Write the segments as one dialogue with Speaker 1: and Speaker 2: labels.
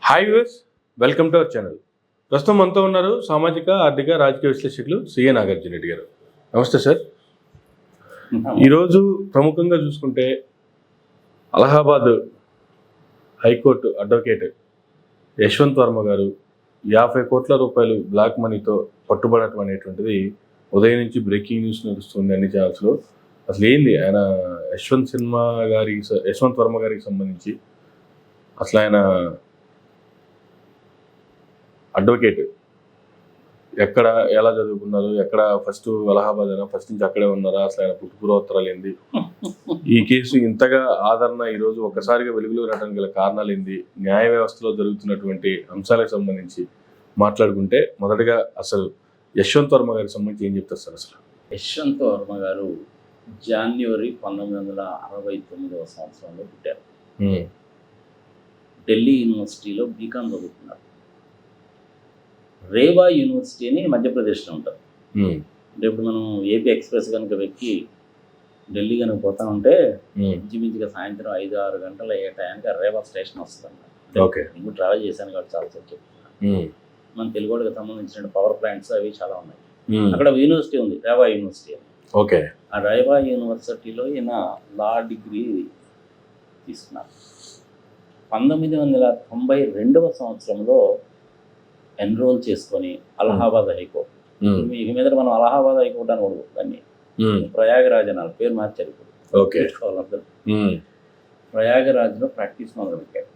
Speaker 1: Hi viewers, welcome to our channel. ప్రస్తుతం మనతో ఉన్నారు సామాజిక, ఆర్థిక, రాజకీయ విశ్లేషకులు సిఏ నాగార్జున రెడ్డి గారు. నమస్తే సార్. ఈరోజు ప్రముఖంగా చూసుకుంటే అలహాబాద్ హైకోర్టు అడ్వకేట్ యశ్వంత్ వర్మ గారు 50 కోట్ల రూపాయలు బ్లాక్ మనీతో పట్టుబడటం అనేటువంటిది ఉదయం నుంచి బ్రేకింగ్ న్యూస్ నడుస్తుంది అన్ని ఛానల్స్లో. అసలు ఏంది ఆయన యశ్వంత్ వర్మ గారికి సంబంధించి అసలు ఆయన అడ్వకేట్ ఎక్కడ ఎలా చదువుకున్నారు, ఎక్కడ ఫస్ట్ అలహాబాద్ అయినా ఫస్ట్ నుంచి అక్కడే ఉన్నారా, అసలు ఆయన పుట్టుపూర్వోత్తరాలు ఏంది, ఈ కేసు ఇంతగా ఆదరణ ఈరోజు ఒక్కసారిగా వెలుగులో రావడానికి గల కారణాలు ఏంది, న్యాయ వ్యవస్థలో జరుగుతున్నటువంటి అంశాలకు సంబంధించి మాట్లాడుకుంటే మొదటగా అసలు యశ్వంత్ వర్మ గారికి సంబంధించి ఏం చెప్తారు సార్? అసలు
Speaker 2: యశ్వంత్ వర్మ గారు జనవరి 1969 సంవత్సరంలో పుట్టారు. ఢిల్లీ యూనివర్సిటీలో బీకామ్ చదువుకున్నారు. రేవా యూనివర్సిటీ అని మధ్యప్రదేశ్లో ఉంటుంది. అంటే ఇప్పుడు మనం ఏపీ ఎక్స్ప్రెస్ కనుక వెక్కి ఢిల్లీ కనుక పోతా ఉంటే ఇంచుమించుగా సాయంత్రం 5-6 గంటల అయ్యే టైంకి రేవా స్టేషన్ వస్తుంది. నేను ట్రావెల్ చేశాను కాబట్టి చాలా సేపు చెప్తున్నాను. మన తెలుగుకి సంబంధించిన పవర్ ప్లాంట్స్ అవి చాలా ఉన్నాయి. అక్కడ యూనివర్సిటీ ఉంది, రేవా యూనివర్సిటీ అని. ఆ రేవా యూనివర్సిటీలో ఈయన లా డిగ్రీ తీసుకున్నారు. 1992 సంవత్సరంలో ఎన్రోల్ చేసుకొని అలహాబాద్ హైకోర్టు, ఇక మీద మనం అలహాబాద్ హైకోర్టు అనకూడదు, దాన్ని ప్రయాగరాజ్ అన్నారు, పేరు మార్చారు ఇప్పుడు. ప్రయాగరాజ్లో ప్రాక్టీస్ మొదలుపెట్టాడు.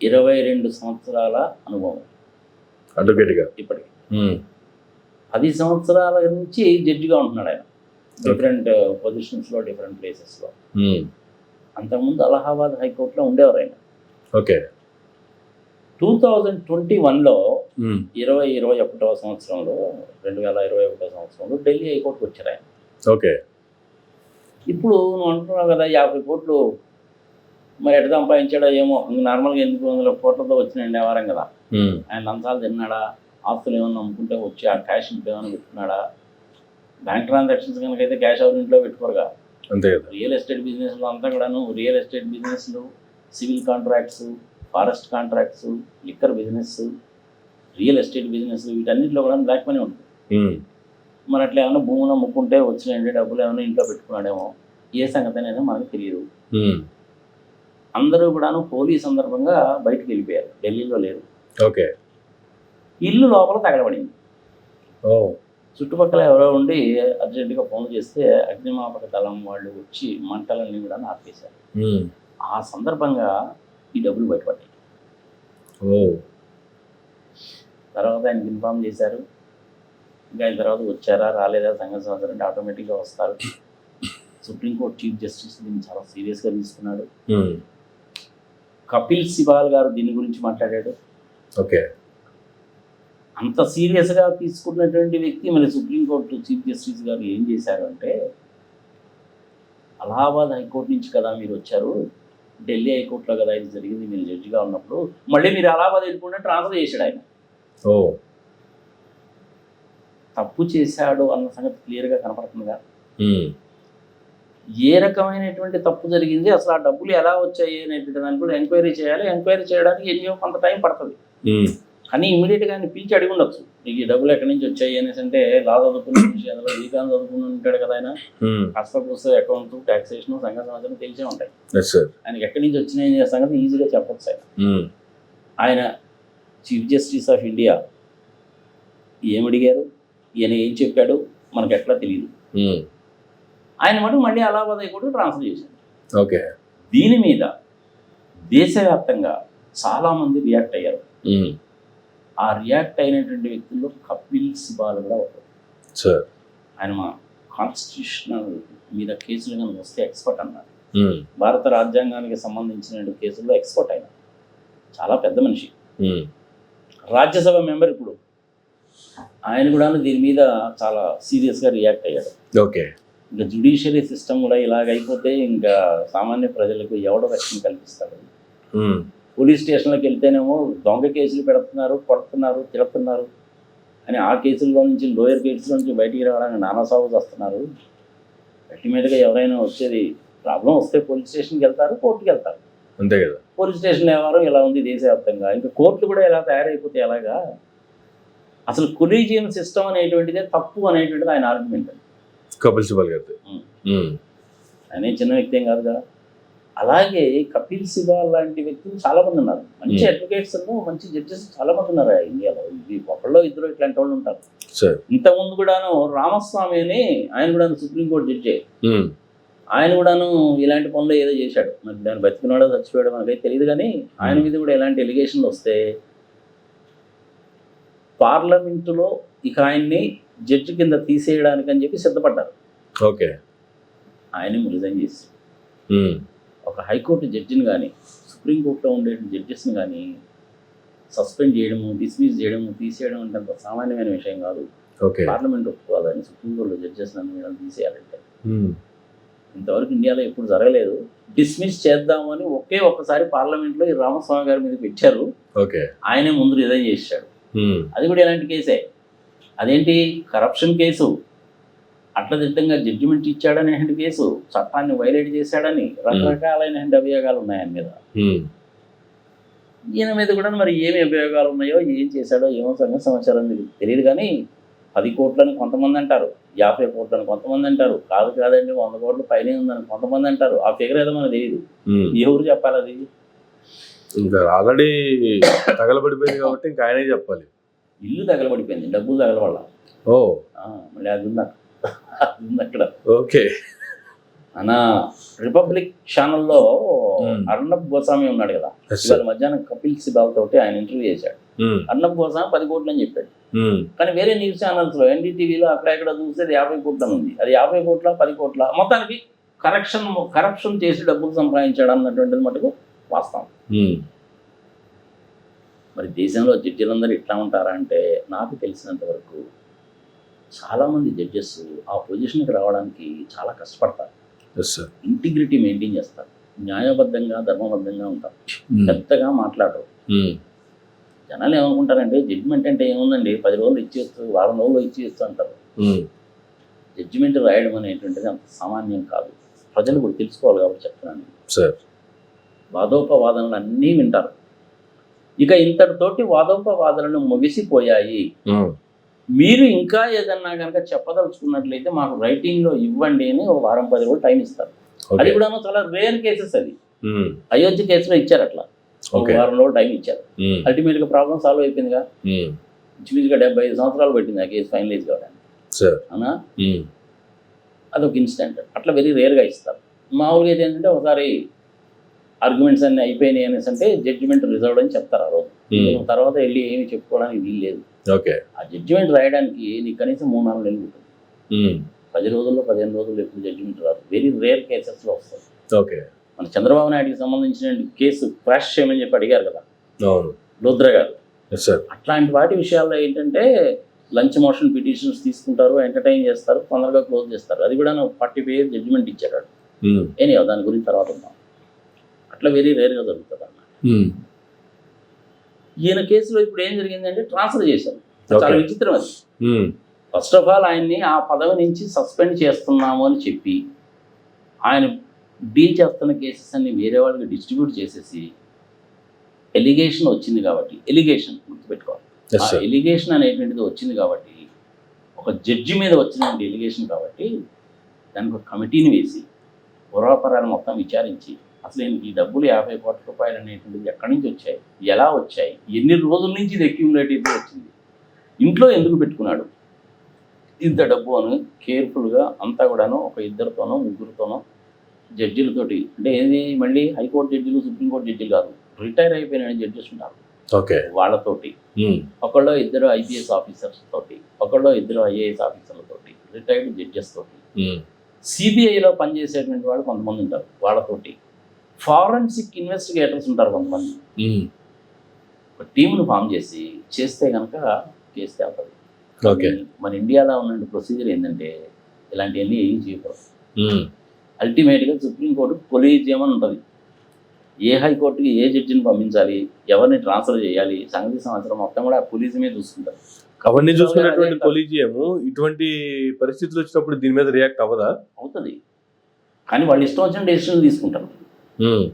Speaker 2: 22 సంవత్సరాల అనుభవం
Speaker 1: అడ్వకేట్గా.
Speaker 2: ఇప్పటికి 10 సంవత్సరాల నుంచి జడ్జిగా ఉంటున్నాడు ఆయన, డిఫరెంట్ పొజిషన్స్లో, డిఫరెంట్ ప్లేసెస్లో. అంతకుముందు అలహాబాద్ హైకోర్టులో ఉండేవారు ఆయన. 2021లో 2021 సంవత్సరంలో 2021 సంవత్సరంలో ఢిల్లీ హైకోర్టుకు వచ్చారు ఆయన. ఇప్పుడు నువ్వు అంటున్నావు కదా 50 కోట్లు మరి ఎటు సంపాదించాడో ఏమో, నార్మల్గా 800 కోట్లతో వచ్చినాయండి వ్యవహారం కదా. ఆయన లంచాలు తిన్నాడా, ఆస్తులు ఏమన్నా అమ్ముకుంటే వచ్చి ఆ క్యాష్ ఇంట్లో ఏమైనా పెట్టుకున్నాడా? బ్యాంక్ ట్రాన్సాక్షన్స్ కనుక అయితే క్యాష్ ఎవరి ఇంట్లో పెట్టుకోరుగా.
Speaker 1: అంతే కదా.
Speaker 2: రియల్ ఎస్టేట్ బిజినెస్లో అంతా కూడాను, రియల్ ఎస్టేట్ బిజినెస్లు, civil contracts, forest contracts, liquor business, real estate business, వీటన్నిటిలో కూడా బ్లాక్ మనీ ఉంటుంది. మరి అట్లా ఏమైనా భూములు అమ్ముకుంటే వచ్చినాయండి డబ్బులు ఏమైనా ఇంట్లో పెట్టుకున్నాడేమో, ఏ సంగతి అనేది మనకు తెలియదు. అందరూ కూడాను హోలీ సందర్భంగా బయటకు వెళ్ళిపోయారు, ఢిల్లీలో లేరు. ఇల్లు లోపల తగలబడింది. చుట్టుపక్కల ఎవరో ఉండి అర్జెంటుగా ఫోన్ చేస్తే అగ్నిమాపక దళం వాళ్ళు వచ్చి మంటలన్నీ కూడా ఆపేశారు. ఆ సందర్భంగా ఈ డబ్బులు బయటపడ్డాయి. తర్వాత ఆయనకి ఇన్ఫామ్ చేశారు. ఇంకా ఆయన తర్వాత వచ్చారా రాలేదా సంగతి సంవత్సరం అంటే ఆటోమేటిక్గా వస్తారు. సుప్రీంకోర్టు చీఫ్ జస్టిస్ దీన్ని చాలా సీరియస్గా తీసుకున్నాడు. కపిల్ సిబాల్ గారు దీని గురించి మాట్లాడాడు. అంత సీరియస్గా తీసుకున్నటువంటి వ్యక్తి మరి సుప్రీంకోర్టు చీఫ్ జస్టిస్ గారు ఏం చేశారు అంటే, అలహాబాద్ హైకోర్టు నుంచి కదా మీరు వచ్చారు, ఢిల్లీ హైకోర్టులో కదా ఇది జరిగింది, మీరు జడ్జిగా ఉన్నప్పుడు మళ్ళీ మీరు అలహాబాద్ వెళ్ళిపోయినా ట్రాన్స్ఫర్ చేశాడు ఆయన. తప్పు చేశాడు అన్న సంగతి క్లియర్గా కనపడుతుందిగా. ఏ రకమైనటువంటి తప్పు జరిగింది, అసలు ఆ డబ్బులు ఎలా వచ్చాయి అనేటువంటి దాన్ని కూడా ఎంక్వైరీ చేయాలి. ఎంక్వైరీ చేయడానికి ఎన్నో కొంత టైం పడుతుంది. కానీ ఇమీడియట్గా ఆయన పిలిచి అడిగి ఉండొచ్చు, నీకు ఈ డబ్బులు ఎక్కడి నుంచి వచ్చాయి అనేసి. అంటే లా చదువుకున్న నుంచి అందులో బీకాం చదువుకుని ఉంటాడు కదా ఆయన. కష్టపొస్తే అకౌంట్, ట్యాక్సేషన్, సంఘ సమాచారం తెలిసే ఉంటాయి. ఆయనకి ఎక్కడి నుంచి వచ్చినాయి సంగతి ఈజీగా చెప్పొచ్చు. ఆయన చీఫ్ జస్టిస్ ఆఫ్ ఇండియా ఏమడిగారు, ఈయన ఏం చెప్పాడు మనకు ఎట్లా తెలియదు. ఆయన మటు మళ్ళీ అలహాబాద్ హైకోర్టు ట్రాన్స్ఫర్ చేశారు. దీని మీద దేశవ్యాప్తంగా చాలామంది రియాక్ట్ అయ్యారు. ఆ రియాక్ట్ అయినటువంటి వ్యక్తుల్లో కపిల్ సిబాల్ కూడా ఒకరు. ఆయన మా కాన్స్టిట్యూషనల్ మీద కేసులు కనుక వస్తే ఎక్స్పర్ట్ అన్నారు. భారత రాజ్యాంగానికి సంబంధించిన కేసుల్లో ఎక్స్పర్ట్ అయినా, చాలా పెద్ద మనిషి, రాజ్యసభ మెంబర్. ఇప్పుడు ఆయన కూడా దీని మీద చాలా సీరియస్గా రియాక్ట్ అయ్యాడు. ఇంకా జ్యుడిషియరీ సిస్టమ్ కూడా ఇలాగైపోతే ఇంకా సామాన్య ప్రజలకు ఎవడో రక్షణ కల్పిస్తాడు. పోలీస్ స్టేషన్లోకి వెళ్తేనేమో దొంగ కేసులు పెడుతున్నారు, కొడుతున్నారు, తిడుతున్నారు అని ఆ కేసుల్లో నుంచి, లోయర్ కేసుల నుంచి బయటికి రావడానికి నానా సాగు వస్తున్నారు. అల్టిమేట్గా ఎవరైనా వచ్చేది ప్రాబ్లం వస్తే పోలీస్ స్టేషన్కి వెళ్తారు, కోర్టుకి వెళ్తారు.
Speaker 1: అంతే కదా.
Speaker 2: పోలీస్ స్టేషన్ వ్యవహారం ఇలా ఉంది దేశవ్యాప్తంగా, ఇంకా కోర్టులు కూడా ఇలా తయారైపోతే ఎలాగా? అసలు కొలీజియం సిస్టమ్ అనేటువంటిదే తప్పు అనేటువంటిది ఆయన ఆర్గ్యుమెంట్.
Speaker 1: కపిల్ సిబల్ గారిది.
Speaker 2: ఆయన చిన్న వ్యక్తి ఏం కాదుగా. అలాగే కపిల్ సిబాల్ లాంటి వ్యక్తులు చాలా మంది ఉన్నారు, మంచి అడ్వకేట్స్, మంచి జడ్జెస్ చాలా మంది ఉన్నారు ఇండియాలో. ఇది ఒకళ్ళో ఇద్దరు ఇట్లాంటి వాళ్ళు ఉంటారు. ఇంతకుముందు కూడాను రామస్వామి అని ఆయన కూడా సుప్రీంకోర్టు జడ్జే, ఆయన కూడాను ఇలాంటి పనులు ఏదో చేశాడు. మరి దాన్ని బతికినాడో చచ్చిపోయాడో మనకైతే తెలియదు, కానీ ఆయన మీద కూడా ఎలాంటి ఎలిగేషన్లు వస్తే పార్లమెంటులో ఇక ఆయన్ని జడ్జి కింద తీసేయడానికి అని చెప్పి సిద్ధపడ్డారు.
Speaker 1: ఓకే,
Speaker 2: ఆయన రిజైన్ చేసి ఒక హైకోర్టు జడ్జిని కానీ సుప్రీంకోర్టులో ఉండే జడ్జెస్ని కానీ సస్పెండ్ చేయడము, డిస్మిస్ చేయడము, తీసేయడం అంటే అంత సామాన్యమైన విషయం కాదు. పార్లమెంట్ ఒప్పుకోవాలని సుప్రీంకోర్టులో జడ్జెస్ నన్ను తీసేయాలంటే ఇంతవరకు ఇండియాలో ఎప్పుడు జరగలేదు. డిస్మిస్ చేద్దామని ఒక్కసారి పార్లమెంట్లో ఈ రామస్వామి గారి మీద పెట్టారు. ఆయనే ముందు రిజైన్ చేశాడు. అది కూడా ఎలాంటి కేసే, అదేంటి కరప్షన్ కేసు, అట్లదిట్టంగా జడ్జిమెంట్ ఇచ్చాడనే కేసు, చట్టాన్ని వైలేట్ చేశాడని రకరకాలైన అభియోగాలు ఉన్నాయి ఆయన మీద. ఈయన మీద కూడా మరి ఏమి అభియోగాలు ఉన్నాయో, ఏం చేశాడో ఏమో సమాచారం తెలియదు. కానీ 10 కోట్లని కొంతమంది అంటారు, 50 కోట్లని కొంతమంది అంటారు, కాదండి 100 కోట్ల పైనే ఉందని కొంతమంది అంటారు. ఆ ఫిగర్ ఏదో మనకు తెలియదు, ఎవరు చెప్పాలి? అది
Speaker 1: ఇంకా ఆల్రెడీ తగలబడిపోయింది కాబట్టి ఇంకా ఆయనే చెప్పాలి.
Speaker 2: ఇల్లు తగలబడిపోయింది, డబ్బులు తగలబడాల. మళ్ళీ అది ఉంది అక్కడ.
Speaker 1: ఓకే,
Speaker 2: అనా రిపబ్లిక్ ఛానల్లో అర్ణబ్ గోస్వామి ఉన్నాడు కదా, ఇవాళ మధ్యాహ్నం కపిల్ సిబాల్ తోటి ఆయన ఇంటర్వ్యూ చేశాడు. అర్ణబ్ గోస్వామి 10 కోట్లు అని చెప్పాడు, కానీ వేరే న్యూస్ ఛానల్స్ లో NDTVలో అక్కడ చూస్తే 50 కోట్లు ఉంది. అది 50 కోట్ల 10 కోట్ల మొత్తానికి కరప్షన్ చేసి డబ్బులు సంపాదించాడు అన్నటువంటిది మటుకు వాస్తవం. మరి దేశంలో జడ్జిలందరూ ఇట్లా ఉంటారా అంటే నాకు తెలిసినంత వరకు చాలామంది జడ్జెస్ ఆ పొజిషన్కి రావడానికి చాలా కష్టపడతారు. ఇంటిగ్రిటీ మెయింటైన్ చేస్తారు, న్యాయబద్ధంగా ధర్మబద్ధంగా ఉంటారు, పెద్దగా మాట్లాడరు. జనాలు ఏమనుకుంటారంటే జడ్జిమెంట్ అంటే ఏముందండి, 10 రోజులు ఇచ్చేయచ్చు, 1 వారం రోజులు ఇచ్చేయచ్చు అంటారు. జడ్జిమెంట్ రాయడం అనేటువంటిది అంత సామాన్యం కాదు. ప్రజలు కూడా తెలుసుకోవాలి కాబట్టి చెప్తున్నాను. వాదోపవాదనలు అన్నీ వింటారు. ఇక ఇంతటితోటి వాదోపవాదనలు ముగిసిపోయాయి. మీరు ఇంకా ఏదన్నా కనుక చెప్పదలుచుకున్నట్లయితే మాకు రైటింగ్లో ఇవ్వండి అని 1 వారం 10 రోజులు టైం ఇస్తారు. అది కూడా చాలా రేర్ కేసెస్. అది అయోధ్య కేసులో ఇచ్చారు, అట్లా 1 వారం రోజులు టైం ఇచ్చారు. అల్టిమేట్గా ప్రాబ్లం సాల్వ్ అయిపోయిందిగా. ఇంచుమించుగా 75 సంవత్సరాలు పట్టింది ఆ కేసు ఫైనలైజ్ కావడానికి. అవునా, అదొక ఇన్సిడెంట్. అట్లా వెరీ రేర్గా ఇస్తారు. మామూలుగా అయితే ఏంటంటే ఒకసారి ఆర్గ్యుమెంట్స్ అన్ని అయిపోయినాయి అనేసి అంటే జడ్జిమెంట్ రిజర్వ్డ్ అని చెప్తారు ఆ రోజు. తర్వాత వెళ్ళి ఏమి చెప్పుకోవడానికి వీలు లేదు. ఆ జడ్జిమెంట్ రాయడానికి నీకు కనీసం 3-4 నెలలు ఉంటుంది. 10 రోజుల్లో 15 రోజుల్లో ఎప్పుడు జడ్జిమెంట్ రాదు. వెరీ రేర్ కేసెస్లో వస్తుంది. మన చంద్రబాబు నాయుడుకి సంబంధించిన కేసు క్రాష్ చేయమని చెప్పి అడిగారు కదా లోద్రా గారు. అట్లాంటి వాటి విషయాల్లో ఏంటంటే లంచ్ మోషన్ పిటిషన్స్ తీసుకుంటారు, ఎంటర్టైన్ చేస్తారు, తొందరగా క్లోజ్ చేస్తారు. అది కూడా 40 పేజ్ జడ్జిమెంట్ ఇచ్చాడు. ఏనియో దాని గురించి తర్వాత ఉన్నాం. అట్లా వెరీ రేర్గా జరుగుతుంది అన్న. ఈయన కేసులో ఇప్పుడు ఏం జరిగిందంటే ట్రాన్స్ఫర్ చేశారు. చాలా విచిత్రం అది. ఫస్ట్ ఆఫ్ ఆల్ ఆయన్ని ఆ పదవి నుంచి సస్పెండ్ చేస్తున్నాము అని చెప్పి ఆయన డీల్ చేస్తున్న కేసెస్ అన్ని వేరే వాళ్ళకి డిస్ట్రిబ్యూట్ చేసేసి ఎలిగేషన్ వచ్చింది కాబట్టి, ఎలిగేషన్ గుర్తుపెట్టుకోవాలి, ఆ ఎలిగేషన్ అనేటువంటిది వచ్చింది కాబట్టి, ఒక జడ్జి మీద వచ్చినటువంటి ఎలిగేషన్ కాబట్టి దానికి ఒక కమిటీని వేసి పూర్వాపరాలు మొత్తం విచారించి అసలు ఈ డబ్బులు 50 కోట్ల రూపాయలు అనేటువంటిది ఎక్కడి నుంచి వచ్చాయి, ఎలా వచ్చాయి, ఎన్ని రోజుల నుంచి ఇది అక్యుములేటివ్గా వచ్చింది, ఇంట్లో ఎందుకు పెట్టుకున్నాడు ఇంత డబ్బు అని కేర్ఫుల్గా అంతా కూడాను ఒక 2తోనో 3తోనో జడ్జిలతోటి, అంటే ఏది మళ్ళీ హైకోర్టు జడ్జిలు సుప్రీంకోర్టు జడ్జిలు కాదు, రిటైర్ అయిపోయిన జడ్జెస్ ఉంటారు, వాళ్ళతోటి, ఒకళ్ళు 2 IPS ఆఫీసర్స్ తోటి, ఒకళ్ళు 2 IAS ఆఫీసర్లతోటి, రిటైర్డ్ జడ్జెస్ తోటి, CBIలో పనిచేసేటువంటి వాళ్ళు కొంతమంది ఉంటారు, వాళ్ళతోటి, ఫారెన్సిక్ ఇన్వెస్టిగేటర్స్ ఉంటారు కొంతమంది. ఒక టీంను ఫామ్ చేస్తే కనుక కేసు తేలుతుంది. మన ఇండియాలో ఉన్న ప్రొసీజర్ ఏంటంటే ఇలాంటివన్నీ ఏం చేయకూడదు. అల్టిమేట్గా సుప్రీంకోర్టు కొలీజియం అని ఉంటుంది. ఏ హైకోర్టుకి ఏ జడ్జిని పంపించాలి, ఎవరిని ట్రాన్స్ఫర్ చేయాలి, సంగతి సంవత్సరం మొత్తం కూడా ఆ కొలీజియమే చూసుకుంటారు.
Speaker 1: అవన్నీ చూసుకున్నటువంటి కొలీజియం ఇటువంటి పరిస్థితులు వచ్చినప్పుడు దీని మీద రియాక్ట్ అవ్వదా?
Speaker 2: అవుతుంది, కానీ వాళ్ళు ఇష్టం వచ్చిన డెసిషన్ తీసుకుంటారు.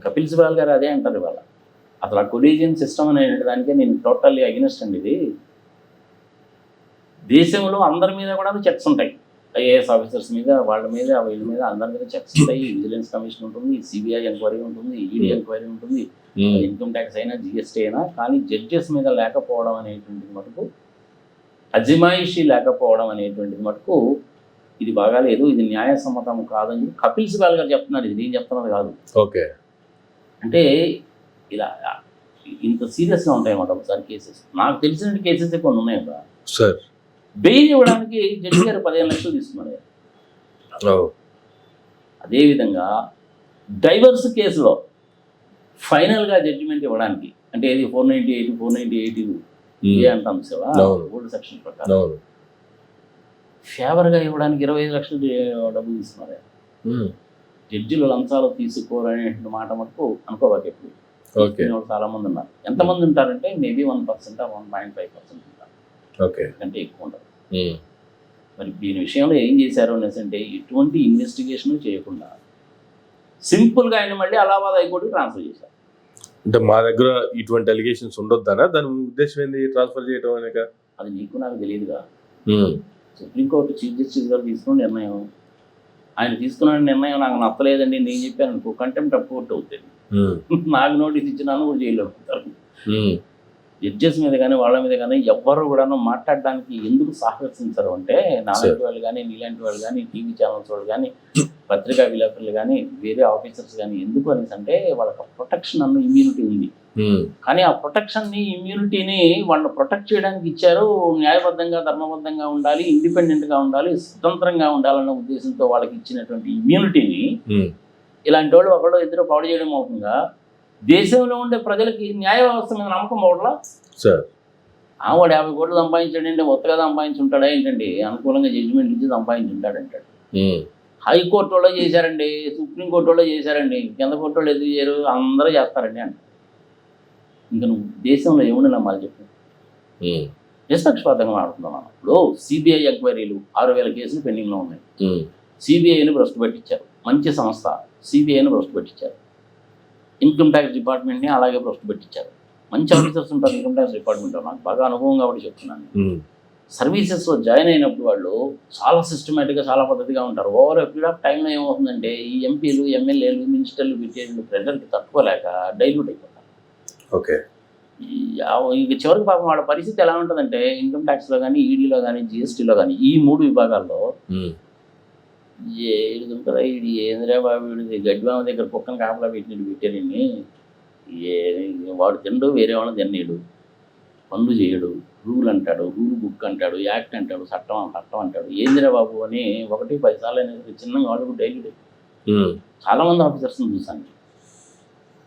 Speaker 2: కపిల్ సిబాల్ గారు అదే అంటారు ఇవాళ. అసలు ఆ కొలీజియన్ సిస్టమ్ అనే దానికే నేను టోటల్లీ అగెనిస్ట్ అండి. ఇది దేశంలో అందరి మీద కూడా చెక్స్ ఉంటాయి. ఐఏఎస్ ఆఫీసర్స్ మీద, వాళ్ళ మీద, వీళ్ళ మీద, అందరి మీద చెక్స్ ఉంటాయి. విజిలెన్స్ కమిషన్ ఉంటుంది, సిబిఐ ఎంక్వైరీ ఉంటుంది, ఈడీ ఎంక్వైరీ ఉంటుంది, ఇన్కమ్ ట్యాక్స్ అయినా, జిఎస్టీ అయినా. కానీ జడ్జెస్ మీద లేకపోవడం అనేటువంటిది మటుకు, అజమాయిషీ లేకపోవడం అనేటువంటిది మటుకు ఇది బాగాలేదు, ఇది న్యాయసమ్మతం కాదని కపిల్ సిబాల్ గారు చెప్తున్నారు. ఇది నేను చెప్తున్నది కాదు.
Speaker 1: ఓకే.
Speaker 2: అంటే ఇలా ఇంత సీరియస్గా ఉంటాయి అన్నమాట ఒకసారి కేసెస్. నాకు తెలిసిన కేసెస్ కొన్ని ఉన్నాయి కదా
Speaker 1: సార్.
Speaker 2: బెయిల్ ఇవ్వడానికి జడ్జి గారు 15 లక్షలు తీసుకున్నారు. అదేవిధంగా డైవర్స్ కేసులో ఫైనల్గా జడ్జిమెంట్ ఇవ్వడానికి, అంటే ఇది 498 ఏ అంటాం సేవా ఓల్డ్ సెక్షన్ ప్రకారం ఫేవర్గా ఇవ్వడానికి 25 లక్షలు డబ్బులు తీసుకున్నారు. జడ్జిలు లంచాలు తీసుకోరనే మాట మటుకు అనుకోవాలి. ఎప్పుడు చాలా మంది ఉన్నారు. ఎంతమంది ఉంటారంటే మేబీ 1% 1.5% ఉంటారు.
Speaker 1: ఓకే,
Speaker 2: అంటే ఎక్కువ ఉండదు. మరి దీని విషయంలో ఏం చేశారు అనేసి అంటే ఎటువంటి ఇన్వెస్టిగేషన్ చేయకుండా సింపుల్గా ఆయన మళ్ళీ అలహాబాద్ హైకోర్టుకి ట్రాన్స్ఫర్ చేశారు.
Speaker 1: అంటే మా దగ్గర ఇటువంటి అలిగేషన్స్ ఉండొద్దనా? దాని ఉద్దేశం ఏంది ట్రాన్స్ఫర్ చేయడం అనేక?
Speaker 2: అది నీకు నాకు తెలియదుగా. సుప్రీంకోర్టు చీఫ్ జస్టిస్ గారు తీసుకున్న నిర్ణయం, ఆయన తీసుకున్న నిర్ణయం నాకు నచ్చలేదండి నేను చెప్పాను అనుకో, కంటెంప్ట్ ఆఫ్ కోర్ట్ అవుతుంది. నాకు నోటీస్ ఇచ్చినాను కూడా జైల్లో ఉంటారు. జడ్జెస్ మీద కానీ వాళ్ళ మీద కానీ ఎవ్వరు కూడా మాట్లాడడానికి ఎందుకు సాహసించరు అంటే, నాలాంటి వాళ్ళు కానీ, నీలాంటి వాళ్ళు కానీ, టీవీ ఛానల్స్ వాళ్ళు కానీ, పత్రికా విలేకరులు కానీ, వేరే ఆఫీసర్స్ కానీ ఎందుకు అనేసి అంటే వాళ్ళకి ప్రొటెక్షన్ అన్న ఇమ్యూనిటీ ఉంది. కానీ ఆ ప్రొటెక్షన్ని, ఇమ్యూనిటీని వాళ్ళు ప్రొటెక్ట్ చేయడానికి ఇచ్చారు. న్యాయబద్ధంగా, ధర్మబద్ధంగా ఉండాలి, ఇండిపెండెంట్గా ఉండాలి, స్వతంత్రంగా ఉండాలన్న ఉద్దేశంతో వాళ్ళకి ఇచ్చినటువంటి ఇమ్యూనిటీని ఇలాంటి వాళ్ళు ఒకళ్ళు ఇద్దరు పాడు చేయడం అవుతుందా? దేశంలో ఉండే ప్రజలకి న్యాయ వ్యవస్థ మీద నమ్మకం పోవట్లా
Speaker 1: సార్.
Speaker 2: వాడు 50 కోట్లు సంపాదించాడంటే మొత్తగా సంపాదించుంటాడా ఏంటండి? అనుకూలంగా జడ్జిమెంట్ ఇచ్చి సంపాదించుంటాడంటాడు. హైకోర్టు వాళ్ళు చేశారండి, సుప్రీంకోర్టు వాళ్ళు చేశారండి, కింద కోర్టు వాళ్ళు ఎందుకు చేయరు? అందరూ చేస్తారండి అంట. ఇంకా నువ్వు దేశంలో ఏముండి నమ్మాలి చెప్పు? నిష్పక్షపాతంగా మాట్లాడుతున్నాం. ఇప్పుడు సిబిఐ ఎంక్వైరీలు 6000 కేసులు పెండింగ్లో ఉన్నాయి. సిబిఐని భ్రష్టు పట్టించారు. మంచి సంస్థ సిబిఐని భ్రష్టు పట్టించారు. ఇన్కమ్ ట్యాక్స్ డిపార్ట్మెంట్ని అలాగే భ్రష్టు పెట్టించారు. మంచి ఆఫీసర్స్ ఉంటారు ఇన్కమ్ ట్యాక్స్ డిపార్ట్మెంట్లో, నాకు బాగా అనుభవం కాబట్టి చెప్తున్నాను. సర్వీసెస్లో జాయిన్ అయినప్పుడు వాళ్ళు చాలా సిస్టమేటిక్గా, చాలా పద్ధతిగా ఉంటారు. ఓవర్ ఎ పీరియడ్ ఆఫ్ టైంలో ఏమవుతుందంటే ఈ ఎంపీలు, ఎమ్మెల్యేలు, మినిస్టర్లు పెట్టేళ్ళు ప్రెజర్కి తట్టుకోలేక డైల్యూట్ అయిపోతారు.
Speaker 1: ఓకే.
Speaker 2: ఇంక చివరికి పాపం వాళ్ళ పరిస్థితి ఎలా ఉంటుందంటే, ఇన్కమ్ ట్యాక్స్లో కానీ, ఈడీలో కానీ, జిఎస్టీలో కానీ, ఈ 3 విభాగాల్లో ఏది ఉంటుందా? ఇది ఏంద్రా బాబు, వీడిది గడ్డివామ దగ్గర కుక్కను కాపలా పెట్టినట్టు పెట్టారండి. వాడు తినడు, వేరే వాళ్ళని తిన్నీడు, పనులు చేయడు, రూల్ అంటాడు, రూల్ బుక్ అంటాడు, యాక్ట్ అంటాడు, చట్టం అంటాడు. ఏందిరా బాబు అని 1-10 సార్లు అనేది చిన్నగా వాళ్ళు డైలీ. చాలామంది ఆఫీసర్స్ని చూశాను.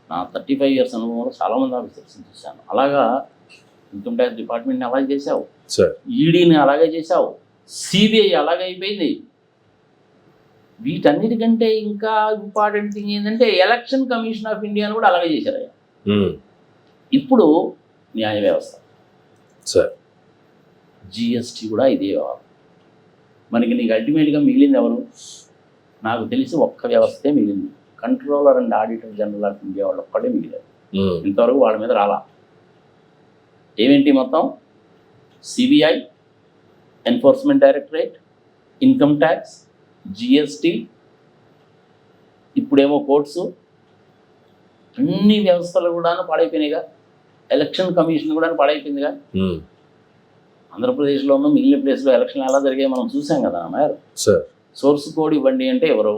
Speaker 2: నా 35 years అనుభవంలో చాలామంది ఆఫీసర్స్ని చూశాను. అలాగా ఇన్కమ్ ట్యాక్స్ డిపార్ట్మెంట్ని అలాగే చేసావు, ఈడీని అలాగే చేసావు, సిబిఐ అలాగే అయిపోయింది. వీటన్నిటికంటే ఇంకా ఇంపార్టెంట్ థింగ్ ఏంటంటే ఎలక్షన్ కమిషన్ ఆఫ్ ఇండియాను కూడా అలాగే చేశారు. ఇప్పుడు న్యాయ వ్యవస్థ, జిఎస్టీ కూడా ఇదే వ్యవహారం. మనకి నీకు అల్టిమేట్గా మిగిలింది ఎవరు? నాకు తెలిసి ఒక్క వ్యవస్థే మిగిలింది. Controller and auditor general of India వాళ్ళు ఒక్కడే మిగిలారు. ఇంతవరకు వాళ్ళ మీద రాలా. ఏమేంటి మొత్తం? CBI, enforcement directorate, income tax, GST, ఇప్పుడేమో కోర్ట్స్. అన్ని వ్యవస్థలు కూడా పాడైపోయినాయిగా. ఎలక్షన్ కమిషన్ కూడా పాడైపోయిందిగా. ఆంధ్రప్రదేశ్లో ఉన్న మిగిలిన ప్లేస్లో ఎలక్షన్లు ఎలా జరిగాయి మనం చూసాం కదా. సోర్స్ కోడ్ ఇవ్వండి అంటే ఎవరు?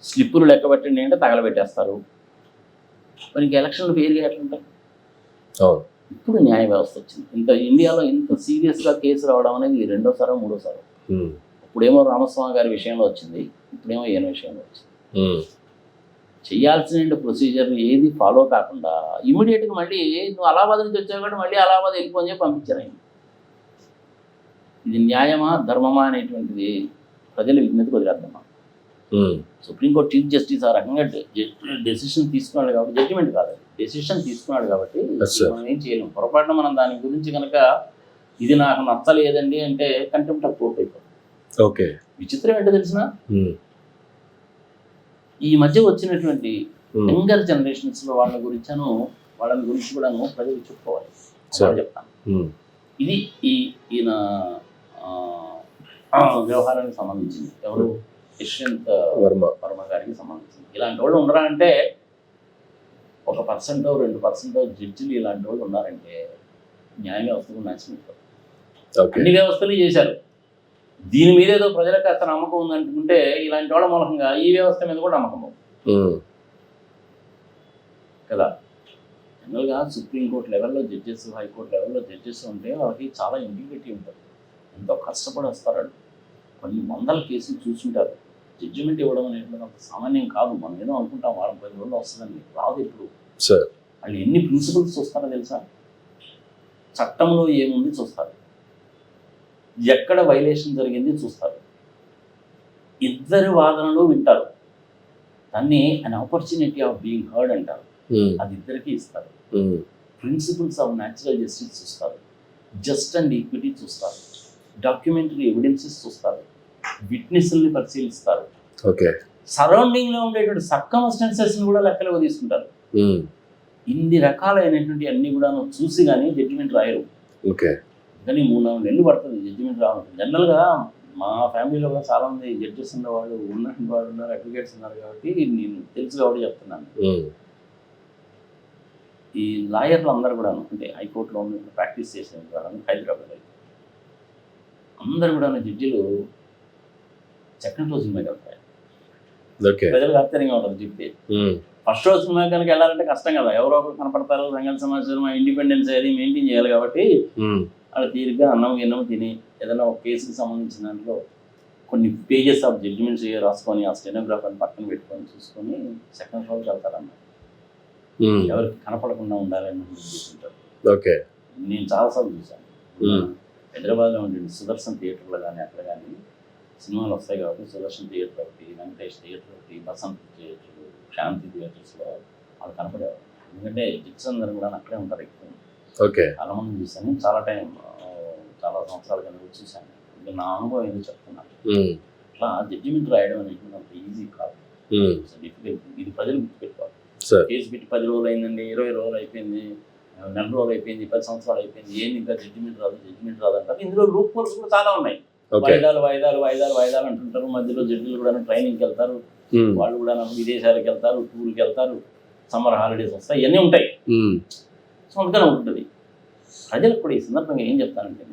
Speaker 2: స్లిప్పులు లెక్క పెట్టండి అంటే తగలబెట్టేస్తారు. మరి ఇంక ఎలక్షన్లు ఫెయిల్గా ఎట్లుంటాయి? ఇప్పుడు న్యాయ వ్యవస్థ వచ్చింది. ఇండియాలో ఇంత సీరియస్గా కేసు రావడం అనేది 2వ, 3వ. ఇప్పుడేమో రామస్వామి గారి విషయంలో వచ్చింది, ఇప్పుడేమో ఈయన విషయంలో వచ్చింది. చేయాల్సిన ప్రొసీజర్ ఏది ఫాలో కాకుండా ఇమీడియట్గా మళ్ళీ నువ్వు అలహాబాద్ నుంచి వచ్చావు కాబట్టి మళ్ళీ అలహాబాద్ వెళ్ళిపోని చెప్పి పంపించారు ఆయన. ఇది న్యాయమా, ధర్మమా అనేటువంటిది ప్రజల విజ్ఞతకు వదిలేద్దామా? సుప్రీంకోర్టు చీఫ్ జస్టిస్ ఆ రకంగా డెసిషన్ తీసుకున్నాడు కాబట్టి, జడ్జిమెంట్ కాదు, డెసిషన్ తీసుకున్నాడు కాబట్టి మనం ఏం చేయలేము. పొరపాటున మనం దాని గురించి కనుక ఇది నాకు నచ్చలేదండి అంటే కంటెంప్ట్ ఆఫ్ కోర్ట్ అయిపోతుంది.
Speaker 1: ఓకే.
Speaker 2: విచిత్రం ఏంటో తెలిసిన, ఈ మధ్య వచ్చినటువంటి యంగర్ జనరేషన్స్లో వాళ్ళ గురించి కూడా ప్రజలు చెప్పుకోవాలి.
Speaker 1: Sure.
Speaker 2: చెప్తాను. ఇది ఈయన వ్యవహారానికి సంబంధించింది. ఎవరు? యశ్వంత్ వర్మ గారికి సంబంధించింది. ఇలాంటి వాళ్ళు ఉండరా అంటే 1% 2% జడ్జిలు ఇలాంటి వాళ్ళు ఉన్నారంటే న్యాయ వ్యవస్థకు నాశనం. అన్ని వ్యవస్థలు చేశారు. దీని మీద ఏదో ప్రజలకు అసలు నమ్మకం ఉందంటుకుంటే ఇలాంటి వాళ్ళ మూలంగా ఈ వ్యవస్థ మీద కూడా నమ్మకం కదా. జనరల్గా సుప్రీంకోర్టు లెవెల్లో జడ్జెస్, హైకోర్టు లెవెల్లో జడ్జెస్ ఉంటే వాళ్ళకి చాలా ఇంటిగ్రిటీ ఉంటుంది. ఎంతో కష్టపడి వస్తారు వాళ్ళు. కొన్ని వందల కేసులు చూసుంటారు. జడ్జిమెంట్ ఇవ్వడం అనేది అంత సామాన్యం కాదు. మనం ఏదో అనుకుంటాం 10 రోజుల్లో వస్తుందని, రాదు. ఇప్పుడు వాళ్ళు ఎన్ని ప్రిన్సిపల్స్ చూస్తారో తెలుసా? చట్టంలో ఏముంది చూస్తారు, ఎక్కడ వైలేషన్ జరిగింది చూస్తారు, ఇద్దరి వాదనలు వింటారు. దాన్ని అన్ ఆపర్చునిటీ ఆఫ్ బీయింగ్ హర్డ్ అంటారు. అది ఇద్దరికి ఇస్తారు. ప్రిన్సిపల్స్ ఆఫ్ న్యాచురల్ జస్టిస్ చూస్తారు, జస్ట్ అండ్ ఈక్విటీ చూస్తారు, డాక్యుమెంటరీ ఎవిడెన్సెస్ చూస్తారు, విట్నెస్ని పరిశీలిస్తారు, సరౌండింగ్ లో ఉండేటువంటి సర్కమ్స్టాన్సెస్ కూడా లెక్కలోకి తీసుకుంటారు. ఇన్ని రకాలైనటువంటి అన్ని కూడా చూసి కానీ జడ్జిమెంట్ రాయరు. కానీ 3-4 నెలలు పడుతుంది జడ్జిమెంట్ రావడం. జనరల్గా మా ఫ్యామిలీలో కూడా చాలా మంది జడ్జెస్ ఉన్నవాళ్ళు ఉన్నారు, అడ్వకేట్స్ ఉన్నారు. కాబట్టి నేను తెలుసు కాబట్టి చెప్తున్నాను. ఈ లాయర్లు అందరూ కూడా అంటే హైకోర్టులో ప్రాక్టీస్ చేసిన వాళ్ళు హైదరాబాద్ అందరూ కూడా జడ్జిలు సెకండ్ రోజు సినిమాకి వెళ్తారు. ప్రజలకు ఆశ్చర్యంగా ఉంటుంది చెప్తే. ఫస్ట్ రోజు సినిమా కనుక వెళ్ళాలంటే కష్టం కదా. ఎవరో ఒకరు కనపడతారు, రంగం సమాచారం, ఇండిపెండెన్స్ అది మెయింటైన్ చేయాలి. కాబట్టి వాళ్ళు తీరిగ్గా అన్నం తిని ఏదైనా ఒక కేసుకి సంబంధించిన దాంట్లో కొన్ని పేజెస్ ఆఫ్ జడ్జిమెంట్స్ రాసుకొని ఆ స్టెనోగ్రాఫర్ని పక్కన పెట్టుకొని చూసుకొని సెకండ్ షోకి వెళ్తారన్నమాట. ఎవరికి కనపడకుండా ఉండాలని చూసుకుంటారు. నేను చాలాసార్లు చూశాను. హైదరాబాద్లో ఉండే సుదర్శన్ థియేటర్లో కానీ అక్కడ కానీ సినిమాలు వస్తాయి కాబట్టి సుదర్శన్ థియేటర్ ఒకటి, వెంకటేష్ థియేటర్ ఒకటి, బసంత్ థియేటర్, శాంతి థియేటర్స్లో వాళ్ళు కనపడేవారు. ఎందుకంటే జడ్జెస్ అందరూ కూడా అక్కడే ఉంటారు ఎక్కువ. చాలా మంది చూశాను. చాలా సంవత్సరాల కింద చూశాను. ఇంకా నా అనుభవం ఏదో చెప్తున్నాను. అట్లా జడ్జిమెంట్ రాయడం అనేది అంత ఈజీ కాదు. ఇది ప్రజలు గుర్తుపెట్టుకోవాలి. కేసు పెట్టి 10 రోజులు అయిందండి, 20 రోజులు అయిపోయింది, 4 రోజులు అయిపోయింది, 10 సంవత్సరాలు అయిపోయింది, ఏంది ఇంకా జడ్జిమెంట్ రాదు అంటారు. ఇందులో రూట్ హోల్స్ కూడా చాలా ఉన్నాయి. వాయిదాలు అంటుంటారు. మధ్యలో జడ్జిలు కూడా ట్రైనింగ్కి వెళ్తారు, వాళ్ళు కూడా విదేశాలకు వెళ్తారు, టూర్కి వెళ్తారు, సమ్మర్ హాలిడేస్ వస్తాయి, ఇవన్నీ ఉంటాయి. సో అందుకనే ఉంటుంది. ప్రజలకు కూడా ఈ సందర్భంగా ఏం చెప్తానంటే,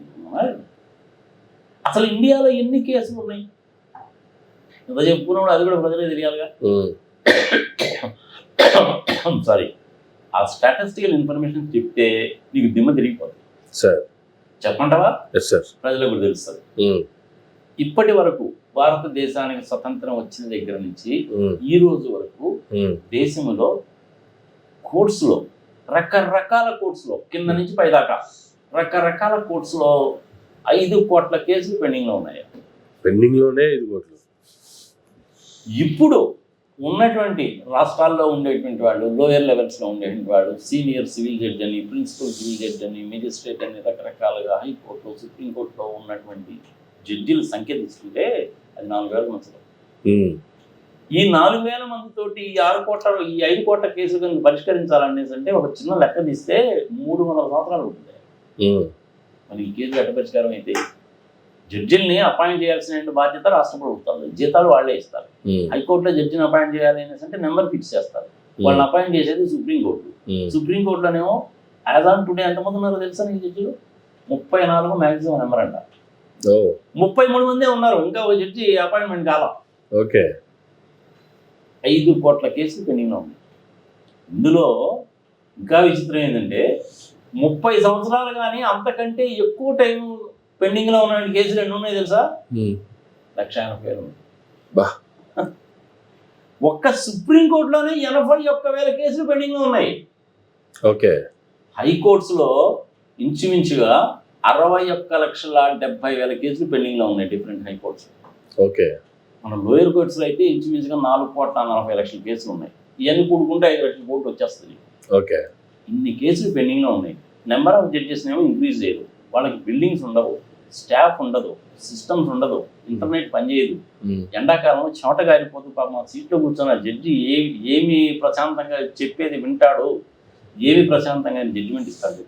Speaker 2: అసలు ఇండియాలో ఎన్ని కేసులు ఉన్నాయి ఇంత చెప్పుకున్నప్పుడు అది కూడా ప్రజలే తెలియాలిగా. సారీ, ఆ స్టాటిస్టికల్ ఇన్ఫర్మేషన్ చెప్తే నీకు దిమ్మ తిరిగిపోతుంది. చెప్పంటావా? ప్రజలకు కూడా తెలుస్తుంది. ఇప్పటి వరకు భారతదేశానికి స్వతంత్రం వచ్చిన దగ్గర నుంచి ఈ రోజు వరకు దేశంలో కోర్ట్స్లో రకరకాల కోర్ట్స్లో కింద నుంచి పైదాకా రకరకాల కోర్ట్స్లో 5 కోట్ల కేసులు పెండింగ్లో ఉన్నాయి.
Speaker 1: పెండింగ్లోనే 5 కోట్లు.
Speaker 2: ఇప్పుడు ఉన్నటువంటి రాష్ట్రాల్లో ఉండేటువంటి వాళ్ళు, లోయర్ లెవెల్స్లో ఉండేటువంటి వాళ్ళు, సీనియర్ సివిల్ జడ్జి అని, ప్రిన్సిపల్ సివిల్ జడ్జి అని, మెజిస్ట్రేట్ అని రకరకాలుగా హైకోర్టులో, సుప్రీంకోర్టులో ఉన్నటువంటి జడ్జిల సంఖ్య తీసుకుంటే అది 4,000 మందిలో. ఈ 4,000 మందితోటి ఈ 5 కోట్ల కేసులు కనుక పరిష్కరించాలనేసి అంటే ఒక చిన్న లెక్క తీస్తే 300 సంవత్సరాలు ఉంటుంది. మరి ఈ కేసులు ఎట్ట పరిష్కారం అయితే? జడ్జిల్ని అపాయింట్ చేయాల్సిన బాధ్యత రాష్ట్ర ప్రభుత్వాలు, జీతాలు వాళ్ళే ఇస్తారు. హైకోర్టులో జడ్జిని అపాయింట్ చేయాలి అనేసి అంటే నెంబర్ ఫిక్స్ చేస్తారు. వాళ్ళని అపాయింట్ చేసేది సుప్రీంకోర్టు. సుప్రీంకోర్టులోనేమో యాజ్ ఆన్ టుడే ఎంతమంది ఉన్నారో తెలుసా నీకు జడ్జిలు? 34 మ్యాక్సిమం నెంబర్ అంట. 33 మందే ఉన్నారు, ఇంకా ఒక జడ్జి అపాయింట్మెంట్ కాలా. 5 కోట్ల కేసులు పెండింగ్లో ఉంది. ఇందులో ఇంకా విచిత్రం ఏంటంటే 30 సంవత్సరాలు కానీ అంతకంటే ఎక్కువ టైం పెండింగ్లో ఉన్న కేసులు ఎన్ని ఉన్నాయి తెలుసా? 1,80,000. ఒక్క సుప్రీంకోర్టులోనే 81,000 కేసులు పెండింగ్లో ఉన్నాయి. హైకోర్ట్స్లో ఇంచుమించుగా 61,70,000 కేసులు పెండింగ్లో ఉన్నాయి డిఫరెంట్ హైకోర్ట్స్. మన లోయర్ కోర్ట్స్లో అయితే ఇంచుమించుగా 4,40,00,000 కేసులు ఉన్నాయి. ఇవన్నీ కూడుకుంటే 5 లక్షల కోట్లు వచ్చేస్తుంది. ఇన్ని కేసులు పెండింగ్లో ఉన్నాయి. నెంబర్ ఆఫ్ జడ్జెస్ ఏమో ఇంక్రీజ్ చేయరు, వాళ్ళకి బిల్డింగ్స్ ఉండవు, స్టాఫ్ ఉండదు, సిస్టమ్స్ ఉండదు, ఇంటర్నెట్ పనిచేయదు, ఎండాకాలం చెమట గారిపోతూ పాపం ఆ సీట్లో కూర్చున్న జడ్జి ఏమి ప్రశాంతంగా చెప్పేది వింటాడు, ఏమి ప్రశాంతంగా జడ్జిమెంట్ ఇస్తాడు.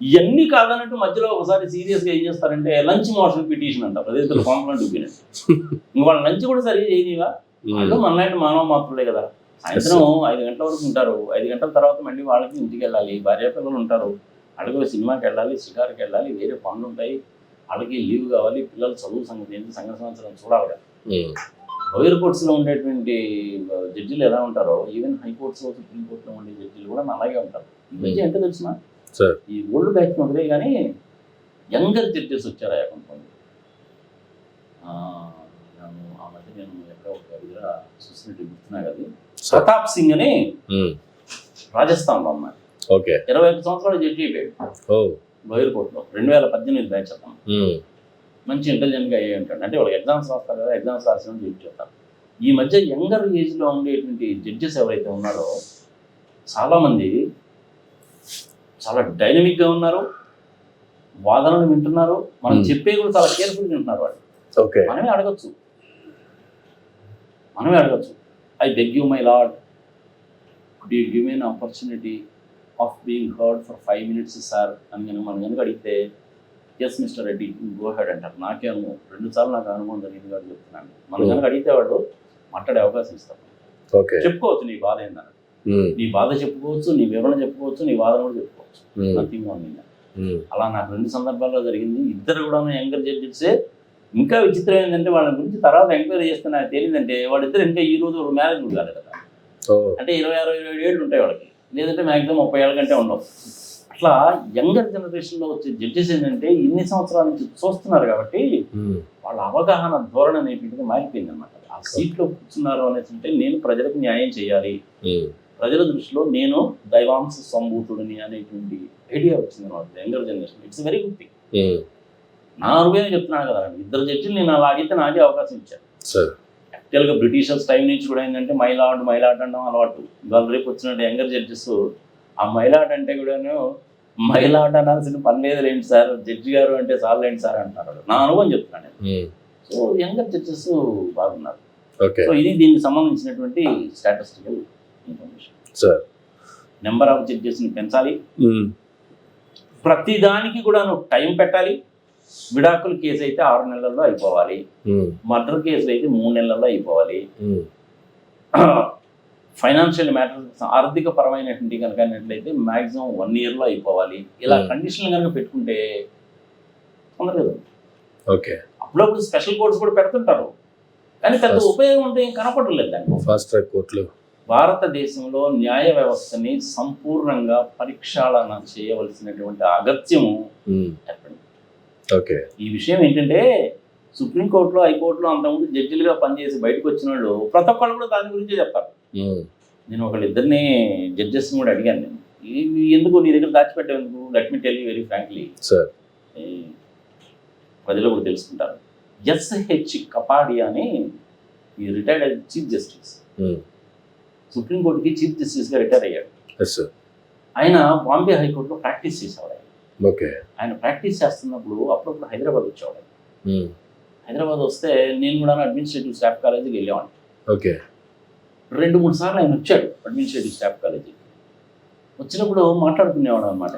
Speaker 2: ఇవన్నీ కాదన్నట్టు మధ్యలో ఒకసారి సీరియస్గా ఏం చేస్తారంటే లంచ్ మోషన్ పిటిషన్ అంటారు, అదే కాంప్లైంట్ ఒపీనియన్. ఇంక వాళ్ళ లంచ్ కూడా సరిగ్గా చేయనివా, వాళ్ళు మనలాంటి మానవ మాత్రులే కదా. సాయంత్రం 5 గంటల వరకు ఉంటారు, 5 గంటల తర్వాత మళ్ళీ వాళ్ళకి ఇంటికి వెళ్ళాలి, భార్య పిల్లలు ఉంటారు, అడుగు సినిమాకి వెళ్ళాలి, షికార్కి వెళ్ళాలి, వేరే పనులు ఉంటాయి, వాళ్ళకి లీవ్ కావాలి, పిల్లలు చదువు సంగతి ఏంటి, సంవత్సరం చూడాలి కదా. లోయర్ కోర్ట్స్లో ఉండేటువంటి జడ్జిలు ఎలా ఉంటారో ఈవెన్ హైకోర్ట్స్లో సుప్రీంకోర్టులో ఉండే జడ్జిలు కూడా అలాగే ఉంటారు. ఈ మధ్య ఎంత తెలిసిన ఈ ఓల్డ్ బ్యాచ్ వదిలే కానీ యంగర్ జడ్జెస్ వచ్చారా కొంతమంది. ఆ మధ్య నేను ఎక్కడో ఒక దగ్గర చూసినట్టు గుర్తున్నా కదా, ప్రతాప్ సింగ్ అని రాజస్థాన్లో ఉన్నాయి, 21 సంవత్సరాలు జడ్జి అయిపోయాడు లోయర్ కోర్టులో. 2018 బ్యాచ్ అతను, మంచి ఇంటెలిజెంట్గా అయ్యి ఉంటాడు. అంటే వాళ్ళకి ఎగ్జామ్స్ రాస్తారు కదా, ఎగ్జామ్స్ రాసిన జడ్జి అవుతారు. ఈ మధ్య యంగర్ ఏజ్లో ఉండేటువంటి జడ్జెస్ ఎవరైతే ఉన్నారో చాలామంది చాలా డైనమిక్గా ఉన్నారు, వాదనలు వింటున్నారు, మనం చెప్పే కూడా చాలా కేర్ఫుల్గా వింటున్నారు వాళ్ళు. మనమే అడగచ్చు, I beg you my lord, could you give me an opportunity of being heard for 5 minutes sir అని మనం కనుక అడిగితే yes mister Reddy go ahead అంటారు. నాకే అనుభవం, 2 సార్లు నాకు అనుభవం జరిగింది కాబట్టి చెప్తున్నాను. మనం కనుక అడిగితే వాళ్ళు మాట్లాడే అవకాశం ఇస్తారు, చెప్పుకోవచ్చు నీ బాధ ఏందని, నీ బాధ చెప్పుకోవచ్చు, నీ వివరణ చెప్పుకోవచ్చు, నీ వాదన కూడా చెప్పుకోవచ్చు. Nothing wrong in that. అలా నాకు 2 సందర్భాల్లో జరిగింది. ఇద్దరు కూడా యంగర్ జడ్జెసే. ఇంకా విచిత్రం ఏంటంటే వాళ్ళ గురించి తర్వాత ఎంక్వైరీ చేస్తే నాకు తెలియదంటే వాళ్ళిద్దరు ఇంకా ఈ రోజు మ్యారేజ్ కూడా కాలేదు కదా. అంటే 26-27 ఏళ్ళు ఉంటాయి వాళ్ళకి, లేదంటే మ్యాక్సిమం 30 ఏళ్ళ కంటే ఉండవు. అట్లా యంగర్ జనరేషన్లో వచ్చే జడ్జెస్ ఏంటంటే ఇన్ని సంవత్సరాల నుంచి చూస్తున్నారు కాబట్టి వాళ్ళ అవగాహన ధోరణి అనేటువంటిది మారిపోయింది అనమాట. ఆ సీట్లో కూర్చున్నారు అనేసి అంటే నేను ప్రజలకు న్యాయం చేయాలి, ప్రజల దృష్టిలో నేను దైవాంశ సంభూతుడిని అనేటువంటి ఐడియా వచ్చింది అనమాట younger generation. It's very good thing. నా అనుభవం చెప్తున్నాను కదా, 2 జడ్జిలు నేను అలా అడిగితే నాకే అవకాశం ఇచ్చాను. యాక్చువల్గా బ్రిటిషర్స్ టైం నుంచి కూడా ఏంటంటే మైలాడ్ అనడం అలవాటు. ఇవాళ రేపు వచ్చినట్టు యంగర్ జడ్జెస్ ఆ మైలాడ్ అంటే కూడాను మైలాడ్ అనాల్సిన పని లేదు లేండి సార్, జడ్జి గారు అంటే చాలు ఏంటి సార్ అంటున్నారు. నా అనుభవం చెప్తున్నాను నేను. సో యంగర్ జడ్జెస్ బాగున్నారు. సో ఇది దీనికి సంబంధించినటువంటి స్టాటిస్టికల్ ఇన్ఫర్మేషన్. నెంబర్ ఆఫ్ జడ్జెస్ని పెంచాలి, ప్రతి దానికి కూడా నువ్వు టైం పెట్టాలి. విడాకుల కేసు అయితే 6 నెలల్లో అయిపోవాలి, మర్డర్ కేసులు అయితే 3 నెలల్లో అయిపోవాలి, ఫైనాన్షియల్ మ్యాటర్స్ ఆర్థిక పరమైనటువంటి కనుక అన్నట్లయితే మ్యాక్సిమం 1 yearలో అయిపోవాలి. ఇలా కండిషన్లు కనుక పెట్టుకుంటే తొందరగా. అప్పుడప్పుడు స్పెషల్ కోర్ట్స్ కూడా పెడుతుంటారు, కానీ పెద్ద ఉపయోగం ఉంటే ఏం కనపడలేదు దానికి. ఫాస్ట్ ట్రాక్ కోర్టులు భారతదేశంలో న్యాయ వ్యవస్థని సంపూర్ణంగా పరీక్షాళన చేయవలసినటువంటి అగత్యము ఏర్పడింది. ఈ విషయం ఏంటంటే సుప్రీంకోర్టులో, హైకోర్టులో అంతకుముందు జడ్జిలుగా పనిచేసి బయటకు వచ్చిన వాళ్ళు ప్రతి ఒక్కళ్ళు కూడా దాని గురించే చెప్తారు. నేను ఒకళ్ళిద్దరిని జడ్జెస్ కూడా అడిగాను, నేను ఎందుకు నీ దగ్గర దాచిపెట్టేందుకు, let me tell you very frankly, ప్రజలు కూడా తెలుసుకుంటారు. ఎస్హెచ్ కపాడియా అని ఈ రిటైర్డ్ చీఫ్ జస్టిస్, సుప్రీంకోర్టుకి చీఫ్ జస్టిస్గా రిటైర్ అయ్యాడు. ఆయన బాంబే హైకోర్టులో ప్రాక్టీస్ చేసేవాడు. ఆయన ప్రాక్టీస్ చేస్తున్నప్పుడు అప్పుడప్పుడు హైదరాబాద్ వచ్చేవాడు. హైదరాబాద్ వస్తే నేను కూడా అడ్మినిస్ట్రేటివ్ స్టాఫ్ కాలేజీకి వెళ్ళేవాడిని. 2-3 సార్లు ఆయన వచ్చాడు అడ్మినిస్ట్రేటివ్ స్టాఫ్ కాలేజీకి. వచ్చినప్పుడు మాట్లాడుకునేవాడు అనమాట.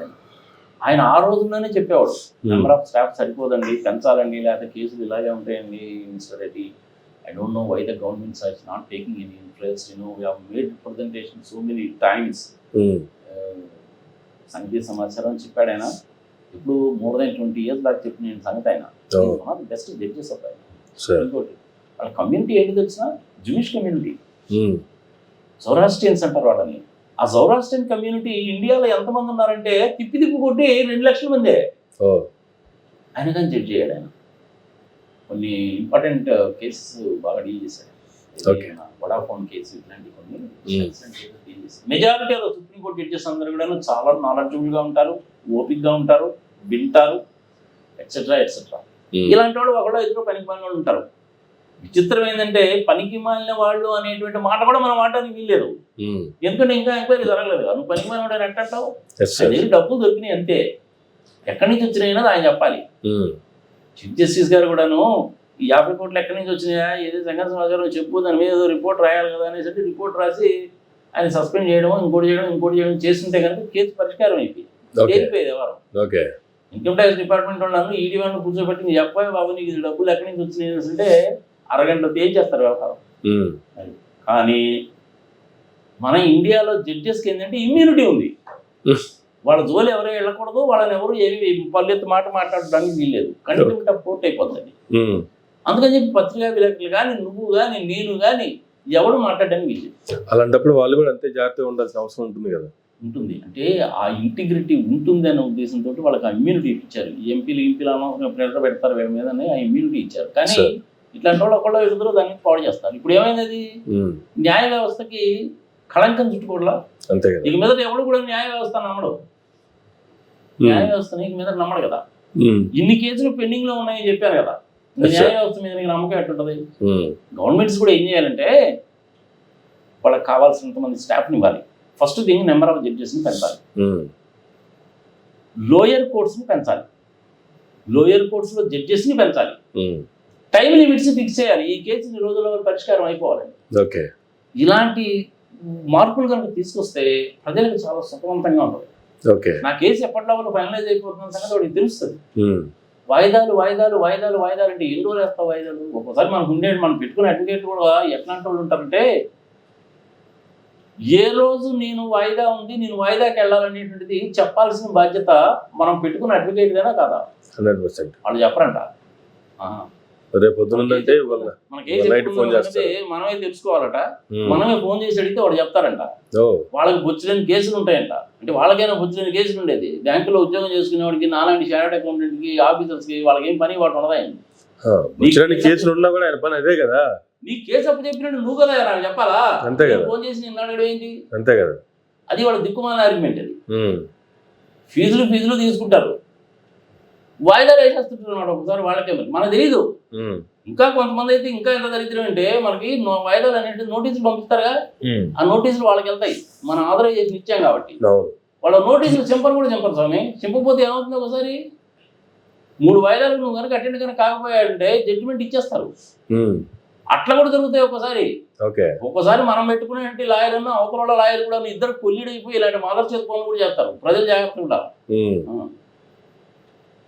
Speaker 2: ఆయన ఆ రోజుల్లోనే చెప్పేవాడు, నెంబర్ ఆఫ్ స్టాఫ్ సరిపోదండి, పెంచాలండి, లేకపోతే కేసులు ఇలాగే ఉంటాయండి mister Reddy. I don't know why the government is not taking any interest. We have made presentation so many times. సంగీత సమాచారం చెప్పాడు ఆయన. ఇప్పుడు మోర్ దెన్ 20 years దాకా చెప్పిన సంగతి ఆయన. బెస్ట్ జడ్జెస్ ఆఫ్ ఆయన. ఇంకోటి వాళ్ళ కమ్యూనిటీ ఏంటి తెలిసిన, జూయిష్ కమ్యూనిటీ, జౌరాస్ట్రియన్స్ అంటారు వాళ్ళని. ఆ జౌరాస్ట్రియన్ కమ్యూనిటీ ఇండియాలో ఎంతమంది ఉన్నారంటే తిప్పి కొట్టి 2 లక్షల మందే. ఆయన కానీ జడ్జి అయ్యాడు. ఆయన కొన్ని ఇంపార్టెంట్ కేసెస్ బాగా డీల్ చేశాడు. వడాఫోన్ కేసు ఇట్లాంటి కొన్ని డీల్ చేశాడు. మెజారిటీ ఆఫ్ సుప్రీంకోర్టు జడ్జెస్ అందరూ కూడా చాలా నాలెడ్జబుల్గా ఉంటారు, ఓపిక్గా ఉంటారు, వింటారు, ఎట్సెట్రా ఎట్సెట్రా. ఇలాంటి వాళ్ళు ఒకళ్ళు 2 పనికి మాలిన వాళ్ళు ఉంటారు. విచిత్రం ఏంటంటే పనికి మాలిన వాళ్ళు అనేటువంటి మాట కూడా మనం మాట్లాడడానికి వీల్లేదు, ఎందుకంటే ఇంకా ఎంక్వైరీ జరగలేదు. నువ్వు పనికి మాలిన వాడు అంటావు, డబ్బులు దొరికినాయి అంతే. ఎక్కడి నుంచి వచ్చినాయన్నది ఆయన చెప్పాలి. చీఫ్ జస్టిస్ గారు కూడాను ఈ 50 కోట్లు ఎక్కడి నుంచి వచ్చినాయా, ఏదో సంఘ సమాచారం చెప్పు, దాని మీద ఏదో రిపోర్ట్ రాయాలి కదా అనేసి రిపోర్ట్ రాసి ఆయన సస్పెండ్ చేయడం, ఇంకోటి చేయడం చేస్తుంటే కనుక కేసు పరిష్కారం అయిపోయింది, తేలిపోయేది ఎవరు. ఇన్కమ్ ట్యాక్స్ డిపార్ట్మెంట్ వాళ్ళను ఈడీ వాళ్ళని కూర్చోబెట్టి చెప్పాయి బాబు నీకు ఇది డబ్బులు ఎక్కడి నుంచి వచ్చినాయి అంటే అరగంట తేల్చేస్తారు వ్యవహారం. కానీ మన ఇండియాలో జడ్జెస్కి ఏంటంటే ఇమ్యూనిటీ ఉంది. వాళ్ళ జోలు ఎవరో వెళ్ళకూడదు, వాళ్ళని ఎవరు ఏమి పల్లెత్తు మాట మాట్లాడడానికి వీల్లేదు, కంటెంప్ట్ ఆఫ్ కోర్ట్ అయిపోతుంది. అందుకని చెప్పి పత్రికా విలేకరులు కానీ నువ్వు కానీ నేను కానీ ఎవరు మాట్లాడడానికి వీల్లేదు. అలాంటప్పుడు వాళ్ళు కూడా అంతే జాగ్రత్తగా ఉండాల్సిన అవసరం ఉంటుంది కదా. ఉంటుంది, అంటే ఆ ఇంటిగ్రిటీ ఉంటుంది అనే ఉద్దేశంతో వాళ్ళకి ఆ ఇమ్యూనిటీ ఇచ్చారు. ఎంపీలు అనవసరం ఎప్పుడెక్కడ పెడతారు వీళ్ళ మీద ఆ ఇమ్యూనిటీ ఇచ్చారు. కానీ ఇట్లాంటి వాళ్ళు ఒకళ్ళు ఇద్దరు దాన్ని పాడు చేస్తారు. ఇప్పుడు ఏమైంది, న్యాయ వ్యవస్థకి కళంకం చుట్టుకోవట్లా. అంతే కదా, ఇక మీద ఎవడు కూడా న్యాయ వ్యవస్థ నమ్మడు, న్యాయ వ్యవస్థ నీకు మీద నమ్మడు కదా. ఇన్ని కేసులు పెండింగ్ లో ఉన్నాయని చెప్పారు కదా, న్యాయ వ్యవస్థ మీద నీకు నమ్మకం ఎట్టుంటది. గవర్నమెంట్స్ కూడా ఏం చేయాలంటే వాళ్ళకి కావాల్సినంత మంది స్టాఫ్ని ఇవ్వాలి. ఫస్ట్ థింగ్ నెంబర్ ఆఫ్ జడ్జెస్ని పెంచాలి, లోయర్ కోర్ట్స్ని పెంచాలి, లోయర్ కోర్ట్స్లో జడ్జెస్ని పెంచాలి, టైం లిమిట్స్ ఫిక్స్ చేయాలి. ఈ కేసు ఈ రోజుల్లో పరిష్కారం అయిపోవాలండి. ఇలాంటి మార్పులు కనుక తీసుకొస్తే ప్రజలకు చాలా సుఖవంతంగా ఉంటుంది. నా కేసు ఎప్పటిలో ఫైనలైజ్ అయిపోతున్న సంగతి వాడికి తెలుస్తుంది. వాయిదాలు వాయిదాలు వాయిదాలు వాయిదాలు అంటే ఎన్ని రోజులు వేస్తావు వాయిదాలు. ఒక్కోసారి మనకు ఉండేది మనం పెట్టుకునే అడ్వకేట్ కూడా ఎట్లాంటి వాళ్ళు ఉంటారంటే ఏ రోజు నేను వాయిదా ఉంది నేను వాయిదాకి వెళ్ళాలనేటువంటిది చెప్పాల్సిన బాధ్యత మనం పెట్టుకున్న అడ్వకేట్ గానా కాదా. 100% వాళ్ళు చెప్పరంట. మనమే తెలుసుకోవాలట, మనమే ఫోన్ చేసి అడిగితే వాడు చెప్తారంట. వాళ్ళకి బొచ్చులేని కేసులు ఉంటాయంట. అంటే వాళ్ళకైనా బొచ్చులేని కేసులు ఉండేది. బ్యాంకులో ఉద్యోగం చేసుకునే వాడికి, నాలాంటి షార్ట్ అకౌంటెంట్ కి, ఆఫీసర్స్ కి వాళ్ళకి ఏం పని వాడు ఉండదాయండి. కేసులు ఉన్నా కూడా ఆయన పని అదే కదా. నీ కేసు అప్పు చెప్పినట్టు నువ్వు కదా నాకు చెప్పాలా. అంతే కదా, ఫోన్ చేసి నిన్ను అడగడం ఏంటి. అంతే కదా, అది వాళ్ళ దిక్కుమాల ఆర్గ్యుమెంట్. అది ఫీజులు తీసుకుంటారు, వాయిదాలు వేసేస్తుంటారు అన్నమాట. ఒకసారి వాళ్ళకే మరి మనకు తెలీదు. ఇంకా కొంతమంది అయితే ఇంకా ఎంత దరిద్రం అంటే మనకి వాయిదాలు అనేవి నోటీసులు పంపిస్తారుగా, ఆ నోటీసులు వాళ్ళకి వెళ్తాయి. మనం ఆథరైజేషన్ ఇచ్చాం కాబట్టి వాళ్ళ నోటీసులు చింపరు కూడా చింపరు స్వామి. చింపకపోతే ఏమవుతుంది, ఒకసారి 3 వాయిదాలు నువ్వు కనుక అటెండ్ కనుక కాకపోయాడంటే జడ్జిమెంట్ ఇచ్చేస్తారు. అట్లా కూడా జరుగుతాయి ఒక్కోసారి. ఒక్కోసారి మనం పెట్టుకునే లాయర్ అన్న అవతల లాయర్ కూడా ఇద్దరు కొల్లిడైపోయి ఇలాంటి మాదర్ చేతి పనులు కూడా చేస్తారు. ప్రజలు జాగ్రత్తగా ఉండాలి.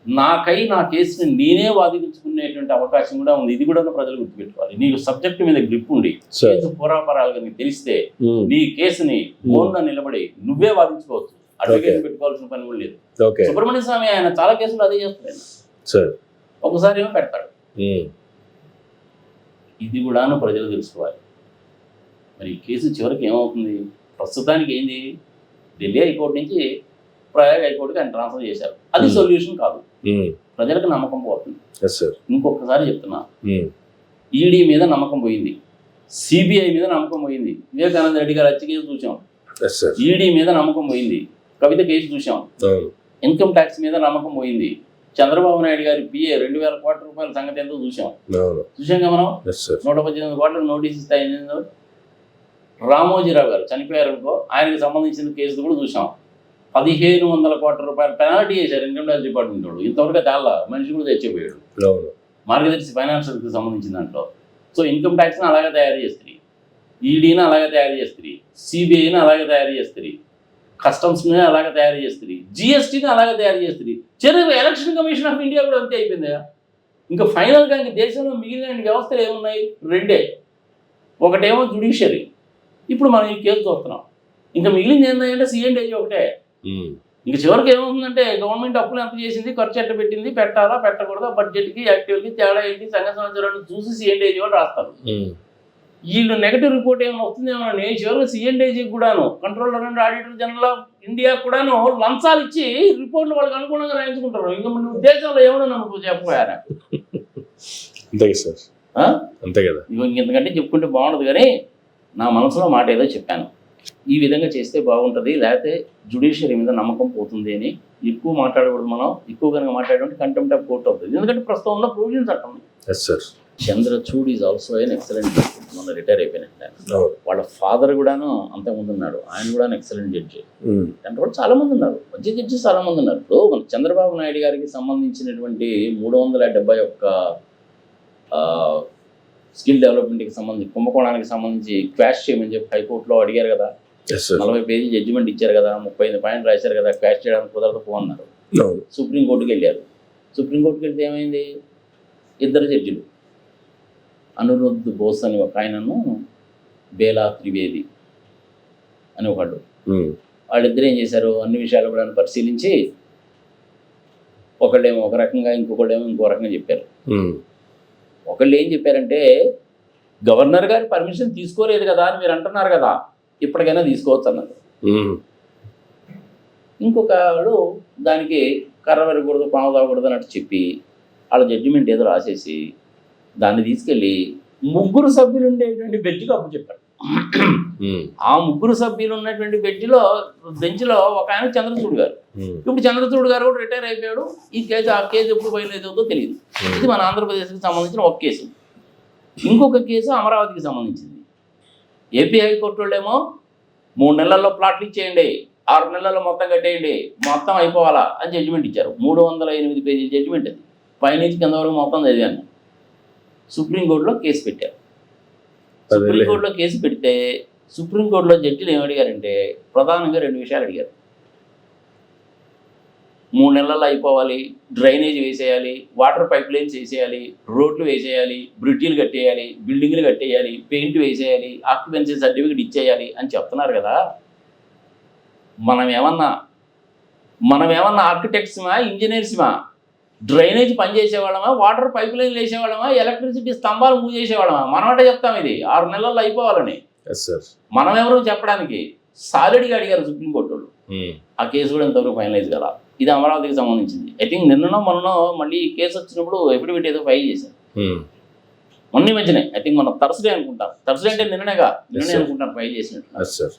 Speaker 2: నా కేసుని నేనే వాదించుకునేటువంటి అవకాశం కూడా ఉంది. ఇది కూడా ప్రజలు గుర్తుపెట్టుకోవాలి. నీకు సబ్జెక్ట్ మీద గ్రిప్ ఉండి కేసు పోరాపరాలుగా నీకు తెలిస్తే నీ కేసుని ఓన్గా నిలబడి నువ్వే వాదించుకోవచ్చు. అడ్వకేట్ పెట్టుకోవాల్సిన పని కూడా లేదు. సుబ్రహ్మణ్య స్వామి ఆయన చాలా కేసులు అదే చేస్తాడు. ఒకసారి ఏమో పెడతాడు. ఇది కూడా ప్రజలు తెలుసుకోవాలి. మరి ఈ కేసు చివరికి ఏమవుతుంది, ప్రస్తుతానికి ఏంది, ఢిల్లీ హైకోర్టు నుంచి ప్రయాగ్ హైకోర్టుకి ఆయన ట్రాన్స్ఫర్ చేశారు. అది సొల్యూషన్ కాదు. ప్రజలకు నమ్మకం పోతుంది. ఇంకొకసారి చెప్తున్నా, ఈడీ మీద నమ్మకం పోయింది, సిబిఐ మీద నమ్మకం పోయింది. వివేకానంద రెడ్డి గారు హత్య కేసు చూసాం, ఈడీ మీద నమ్మకం పోయింది. కవిత కేసు చూసాం, ఇన్కమ్ ట్యాక్స్ మీద నమ్మకం పోయింది. చంద్రబాబు నాయుడు గారి పిఏ 2,000 కోట్ల రూపాయల సంగతి ఎంతో చూసాం కదా మనం. 118 కోట్లకు నోటీస్ ఇస్తాయి. రామోజీరావు గారు చనిపోయారనుకో, ఆయనకి సంబంధించిన కేసులు కూడా చూసాం. 1,500 కోట్ల రూపాయల పెనాల్టీ చేశారు ఇన్కమ్ ట్యాక్స్ డిపార్ట్మెంట్ వాళ్ళు. ఇంతవరకు చాలా మనిషి కూడా తెచ్చిపోయాడు. మార్గదర్శి ఫైనాన్షియల్కి సంబంధించిన దాంట్లో. సో ఇన్కమ్ ట్యాక్స్ని అలాగే తయారు చేస్తుంది, ఈడీని అలాగే తయారు చేస్తుంది, సిబిఐని అలాగే తయారు చేస్తుంది, కస్టమ్స్ని అలాగే తయారు చేస్తుంది, జిఎస్టీని అలాగే తయారు చేస్తుంది. చివరికి ఎలక్షన్ కమిషన్ ఆఫ్ ఇండియా కూడా అంతే అయిపోయింది. ఇంకా ఫైనల్గా ఇంక దేశంలో మిగిలిన వ్యవస్థలు ఏమున్నాయి, 2. ఒకటేమో జ్యుడిషియరీ. ఇప్పుడు మనం ఈ కేసు చూస్తున్నాం. ఇంకా మిగిలింది ఏంటంటే సిఎండిఏ ఒకటే. ఇంక చివరికి ఏమవుతుందంటే గవర్నమెంట్ అప్పులు ఎంత చేసింది, ఖర్చు ఎట్ట పెట్టింది, పెట్టాలా పెట్టకూడదా, బడ్జెట్కి యాక్టివ్కి తేడా ఏంటి, సంఘ సంవత్సరాన్ని చూసి సిఎండిఏ వాళ్ళు రాస్తారు. వీళ్ళు నెగటివ్ రిపోర్ట్ ఏమైనా వస్తుందేమో అని చివరికి సిఎండిఏకి కూడాను, controller and auditor general of India కూడాను లంచాలు ఇచ్చి రిపోర్ట్లు వాళ్ళకి అనుగుణంగా రాయించుకుంటారు. ఇంకా మన ఉద్దేశంలో ఏమన్నా నన్ను చెప్పపోయారా. అంతే సార్, అంతే కదా. ఇంకెందుకంటే చెప్పుకుంటే బాగుండదు, కానీ నా మనసులో మాట ఏదో చెప్పాను. ఈ విధంగా చేస్తే బాగుంటుంది, లేకపోతే జ్యుడిషియరీ మీద నమ్మకం పోతుంది అని. ఎక్కువ మాట్లాడకూడదు మనం. ఎక్కువ కనుక మాట్లాడేటువంటి కంటెంప్ట్ ఆఫ్ కోర్ట్ అవుతుంది. ఎందుకంటే ప్రస్తుతం ఉన్న ప్రొవిజన్స్ అట్లా ఉన్నాయి. Chandrachud is also an excellent. మొన్న రిటైర్ అయిపోయినట్టు ఆయన. వాళ్ళ ఫాదర్ కూడాను అంతకుముందు ఉన్నాడు, ఆయన కూడా ఎక్సలెంట్ జడ్జి. అంటే కూడా చాలా మంది ఉన్నారు, మంచి జడ్జెస్ చాలా మంది ఉన్నారు. ఇప్పుడు మన చంద్రబాబు నాయుడు గారికి సంబంధించినటువంటి 371 స్కిల్ డెవలప్మెంట్కి సంబంధించి కుంభకోణానికి సంబంధించి క్వాష్ చేయమని చెప్పి హైకోర్టులో అడిగారు కదా, 40 పేజీ జడ్జిమెంట్ ఇచ్చారు కదా, 35 పాయింట్లు రాశారు కదా, క్వాష్ చేయడానికి కుదరదు పోన్నారు. సుప్రీంకోర్టుకి వెళ్ళారు. సుప్రీంకోర్టుకి వెళ్తే ఏమైంది, 2 జడ్జిలు అనిరుద్ధ్ బోస్ అని ఒక ఆయనను, బేలా త్రివేది అని ఒకళ్ళు, వాళ్ళిద్దరు ఏం చేశారు, అన్ని విషయాలు కూడా పరిశీలించి ఒకళ్ళేమో ఒక రకంగా ఇంకొకళ్ళేమో ఇంకో రకంగా చెప్పారు. ఒకళ్ళు ఏం చెప్పారంటే, గవర్నర్ గారి పర్మిషన్ తీసుకోలేదు కదా అని మీరు అంటున్నారు కదా, ఇప్పటికైనా తీసుకోవచ్చు అన్నారు. ఇంకొక వాళ్ళు దానికి కర్ర వెరగకూడదు పాము తాగకూడదు అన్నట్టు చెప్పి వాళ్ళ జడ్జిమెంట్ ఏదో రాసేసి దాన్ని తీసుకెళ్ళి 3 సభ్యులు ఉండేటువంటి బెంచ్కి అప్పు చెప్పారు. ఆ 3 సభ్యులు ఉన్నటువంటి బెంచ్లో ఒక ఆయన చంద్రచూడ్ గారు. ఇప్పుడు చంద్రచూడ్ గారు కూడా రిటైర్ అయిపోయాడు. ఆ కేసు ఎప్పుడు బయలుదేరుతుందో తెలియదు. ఇది మన ఆంధ్రప్రదేశ్కి సంబంధించిన ఒక కేసు. ఇంకొక కేసు అమరావతికి సంబంధించింది. ఏపీ హైకోర్టు వాళ్ళేమో 3 నెలల్లో ప్లాట్లు ఇచ్చేయండి, 6 నెలల్లో మొత్తం కట్టేయండి, మొత్తం అయిపోవాలా అని జడ్జిమెంట్ ఇచ్చారు. 308 పేజీ జడ్జిమెంట్ అది, పైనుంచి కింద వరకు మొత్తం చదివాను. సుప్రీంకోర్టులో కేసు పెట్టారు. సుప్రీంకోర్టులో కేసు పెడితే సుప్రీంకోర్టులో జడ్జిలు ఏం అడిగారంటే, ప్రధానంగా 2 విషయాలు అడిగారు. 3 నెలల్లో అయిపోవాలి, డ్రైనేజ్ వేసేయాలి, వాటర్ పైప్ లైన్స్ వేసేయాలి, రోడ్లు వేసేయాలి, బ్రిడ్జీలు కట్టేయాలి, బిల్డింగ్లు కట్టేయాలి, పెయింట్ వేసేయాలి, ఆక్యుపెన్సీ సర్టిఫికేట్ ఇచ్చేయాలి అని చెప్తున్నారు కదా. మనమేమన్నా ఆర్కిటెక్ట్స్మా, ఇంజనీర్స్మా? డ్రైనేజ్ పనిచేసేవాళ్ళమా, వాటర్ పైప్ లైన్లు వేసేవాళ్ళమా, ఎలక్ట్రిసిటీ స్తంభాలు మూవ్ చేసేవాళ్ళమా? మనమంటే చెప్తాం ఇది 6 నెలల్లో అయిపోవాలని. మనమెవరూ చెప్పడానికి సాలిడ్గా అడిగారు సుప్రీంకోర్టు వాళ్ళు. ఆ కేసు కూడా ఇంతవరకు ఫైనలైజ్ కదా. ఇది అమరావతికి సంబంధించింది. ఐ థింక్ నిన్ననో మొన్ననో మళ్ళీ ఈ కేసు వచ్చినప్పుడు ఎఫిడవిట్ ఏదో ఫైల్ చేశారు. మొన్న మధ్యనే ఐ థింక్ మన థర్స్డే అనుకుంటాం. థర్స్డే అంటే నిన్ననే అనుకుంటాను ఫైల్ చేసినట్టు.